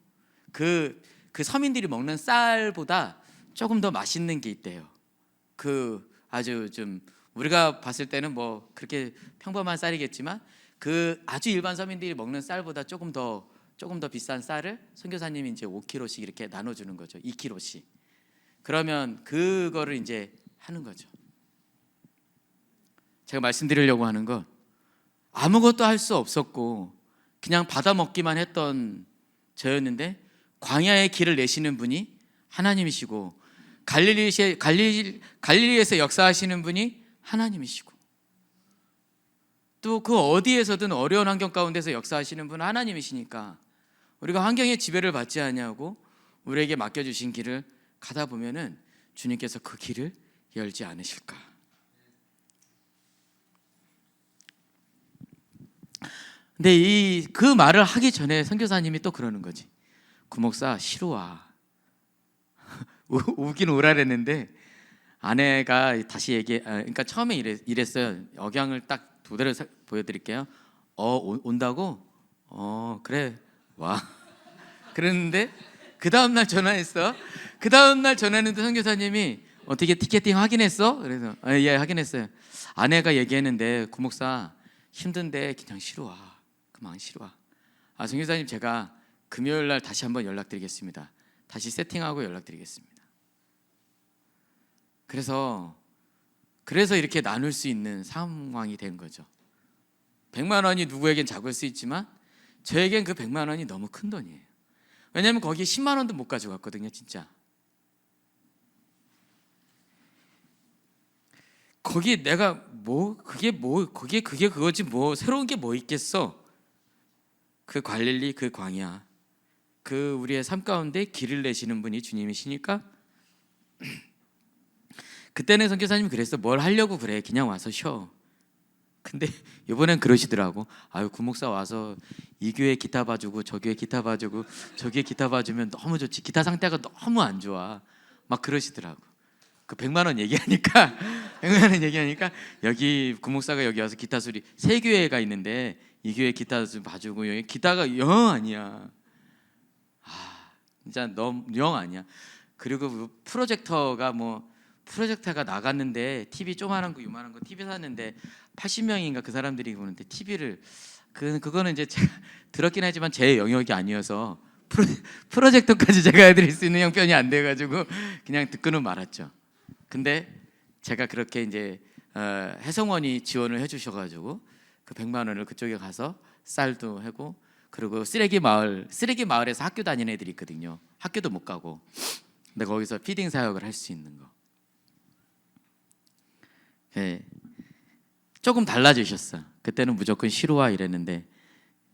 그 서민들이 먹는 쌀보다 조금 더 맛있는 게 있대요. 그 아주 좀 우리가 봤을 때는 뭐 그렇게 평범한 쌀이겠지만 그 아주 일반 서민들이 먹는 쌀보다 조금 더 비싼 쌀을 선교사님이 이제 5kg씩 이렇게 나눠주는 거죠. 2kg씩. 그러면 그거를 이제 하는 거죠. 제가 말씀드리려고 하는 건 아무것도 할 수 없었고 그냥 받아 먹기만 했던 저였는데 광야의 길을 내시는 분이 하나님이시고 갈릴리에서 역사하시는 분이 하나님이시고 또 그 어디에서든 어려운 환경 가운데서 역사하시는 분은 하나님이시니까 우리가 환경의 지배를 받지 아니하고 우리에게 맡겨주신 길을 가다 보면은 주님께서 그 길을 열지 않으실까. 근데 그 말을 하기 전에 선교사님이 또 그러는 거지. 구목사 싫어 와. 오긴 오라랬는데 아내가 다시 그러니까 처음에 이랬어요. 억양을 딱 두 대를 보여드릴게요. 온다고? 그래 와. 그랬는데 그 다음 날 전화했어. 그 다음 날 전화했는데 선교사님이 어떻게 티켓팅 확인했어? 그래서 예 확인했어요. 아내가 얘기했는데 구목사 힘든데 그냥 싫어 와. 그만 싫어 와. 선교사님 제가 금요일 날 다시 한번 연락드리겠습니다. 다시 세팅하고 연락드리겠습니다. 그래서 이렇게 나눌 수 있는 상황이 된 거죠. 100만 원이 누구에겐 작을 수 있지만 저에겐 그 100만 원이 너무 큰 돈이에요. 왜냐하면 거기에 10만 원도 못 가져갔거든요, 진짜. 거기 내가 그게 그거지 뭐 새로운 게 뭐 있겠어? 그 갈릴리 그 광야 그 우리의 삶 가운데 길을 내시는 분이 주님이시니까 그때는 선교사님이 그랬어. 뭘 하려고 그래. 그냥 와서 쉬어. 근데 이번엔 그러시더라고. 구목사 와서 이 교회 기타 봐주고 저 교회 기타 봐주고 저 교회 기타 봐주면 너무 좋지. 기타 상태가 너무 안 좋아. 막 그러시더라고. 그 100만 원 얘기하니까 여기 구목사가 여기 와서 기타 소리 세 교회가 있는데 이 교회 기타 좀 봐주고 여기 기타가 영 아니야. 진짜 너무 영 아니야. 그리고 프로젝터가 나갔는데 TV 조그만한 거 요만한 거 TV 샀는데 80명인가 그 사람들이 보는데 TV를 그거는 이제 제가 들었긴 하지만 제 영역이 아니어서 프로젝터까지 제가 해드릴 수 있는 형편이 안 돼가지고 그냥 듣고는 말았죠. 근데 제가 그렇게 이제 해성원이 지원을 해주셔가지고 그 100만 원을 그쪽에 가서 쌀도 하고 그리고 쓰레기 마을에서 학교 다니는 애들이 있거든요. 학교도 못 가고 근데 거기서 피딩 사역을 할 수 있는 거. 예, 조금 달라지셨어. 그때는 무조건 싫어와 이랬는데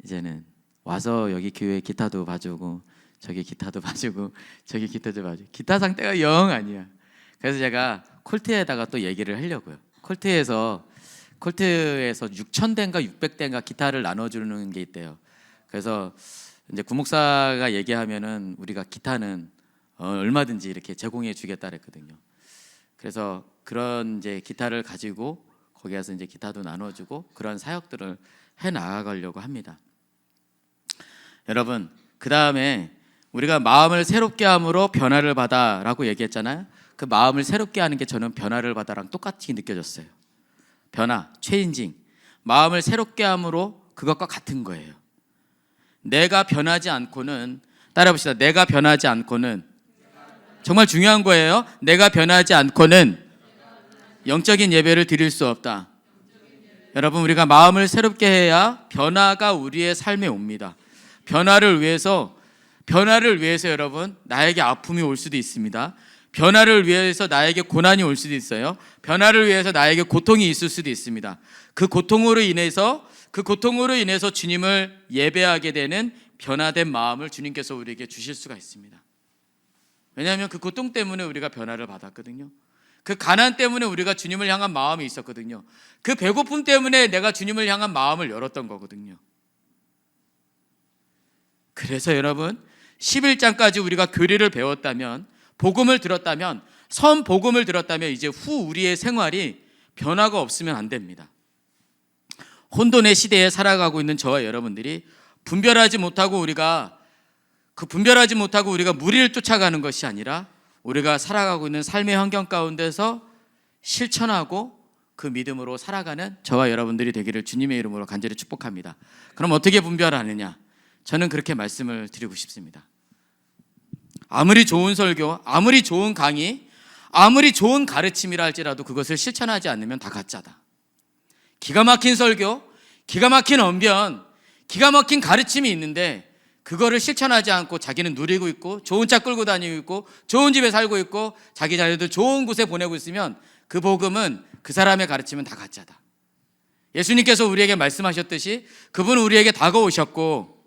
이제는 와서 여기 교회 기타도 봐주고 저기 기타도 봐주고 저기 기타도 봐주고 기타 상태가 영 아니야. 그래서 제가 콜트에다가 또 얘기를 하려고요. 콜트에서 6,000대인가 600대인가 기타를 나눠주는 게 있대요. 그래서 이제 구목사가 얘기하면은 우리가 기타는 얼마든지 이렇게 제공해 주겠다 그랬거든요. 그래서 그런 이제 기타를 가지고 거기에서 이제 기타도 나눠주고 그런 사역들을 해 나가려고 합니다. 여러분, 그 다음에 우리가 마음을 새롭게 함으로 변화를 받아라고 얘기했잖아요. 그 마음을 새롭게 하는 게 저는 변화를 받아랑 똑같이 느껴졌어요. 변화, 체인징, 마음을 새롭게 함으로 그것과 같은 거예요. 내가 변하지 않고는, 따라해봅시다. 내가 변하지 않고는, 정말 중요한 거예요. 내가 변하지 않고는 영적인 예배를 드릴 수 없다. 여러분, 우리가 마음을 새롭게 해야 변화가 우리의 삶에 옵니다. 변화를 위해서 여러분, 나에게 아픔이 올 수도 있습니다. 변화를 위해서 나에게 고난이 올 수도 있어요. 변화를 위해서 나에게 고통이 있을 수도 있습니다. 그 고통으로 인해서 주님을 예배하게 되는 변화된 마음을 주님께서 우리에게 주실 수가 있습니다. 왜냐하면 그 고통 때문에 우리가 변화를 받았거든요. 그 가난 때문에 우리가 주님을 향한 마음이 있었거든요. 그 배고픔 때문에 내가 주님을 향한 마음을 열었던 거거든요. 그래서 여러분, 11장까지 우리가 교리를 배웠다면, 복음을 들었다면, 선복음을 들었다면 이제 후 우리의 생활이 변화가 없으면 안 됩니다. 혼돈의 시대에 살아가고 있는 저와 여러분들이 분별하지 못하고 우리가 무리를 쫓아가는 것이 아니라 우리가 살아가고 있는 삶의 환경 가운데서 실천하고 그 믿음으로 살아가는 저와 여러분들이 되기를 주님의 이름으로 간절히 축복합니다. 그럼 어떻게 분별하느냐? 저는 그렇게 말씀을 드리고 싶습니다. 아무리 좋은 설교, 아무리 좋은 강의, 아무리 좋은 가르침이라 할지라도 그것을 실천하지 않으면 다 가짜다. 기가 막힌 설교, 기가 막힌 언변, 기가 막힌 가르침이 있는데 그거를 실천하지 않고 자기는 누리고 있고 좋은 차 끌고 다니고 있고 좋은 집에 살고 있고 자기 자녀들 좋은 곳에 보내고 있으면 그 복음은, 그 사람의 가르침은 다 가짜다. 예수님께서 우리에게 말씀하셨듯이 그분은 우리에게 다가오셨고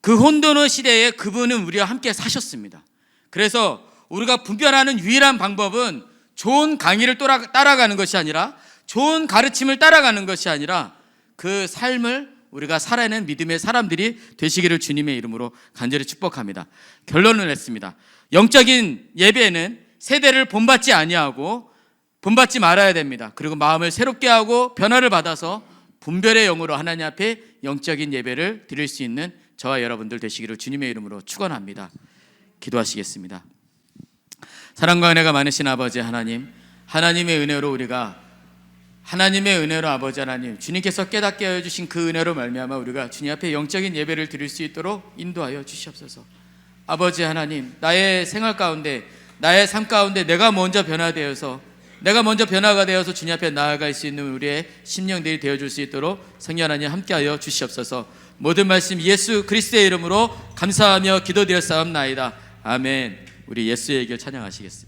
그 혼돈의 시대에 그분은 우리와 함께 사셨습니다. 그래서 우리가 분별하는 유일한 방법은 좋은 강의를 따라가는 것이 아니라, 좋은 가르침을 따라가는 것이 아니라 그 삶을 우리가 살아내는 믿음의 사람들이 되시기를 주님의 이름으로 간절히 축복합니다. 결론을 냈습니다. 영적인 예배는 세대를 본받지 아니하고 본받지 말아야 됩니다. 그리고 마음을 새롭게 하고 변화를 받아서 분별의 영으로 하나님 앞에 영적인 예배를 드릴 수 있는 저와 여러분들 되시기를 주님의 이름으로 축원합니다. 기도하시겠습니다. 사랑과 은혜가 많으신 아버지 하나님, 하나님의 은혜로 아버지 하나님, 주님께서 깨닫게 하여 주신 그 은혜로 말미암아 우리가 주님 앞에 영적인 예배를 드릴 수 있도록 인도하여 주시옵소서. 아버지 하나님, 나의 생활 가운데, 나의 삶 가운데 내가 먼저 변화가 되어서 주님 앞에 나아갈 수 있는 우리의 심령들이 되어줄 수 있도록 성령 하나님 함께하여 주시옵소서. 모든 말씀 예수 그리스도의 이름으로 감사하며 기도드렸사옵나이다. 아멘. 우리 예수의 길 찬양하시겠습니다.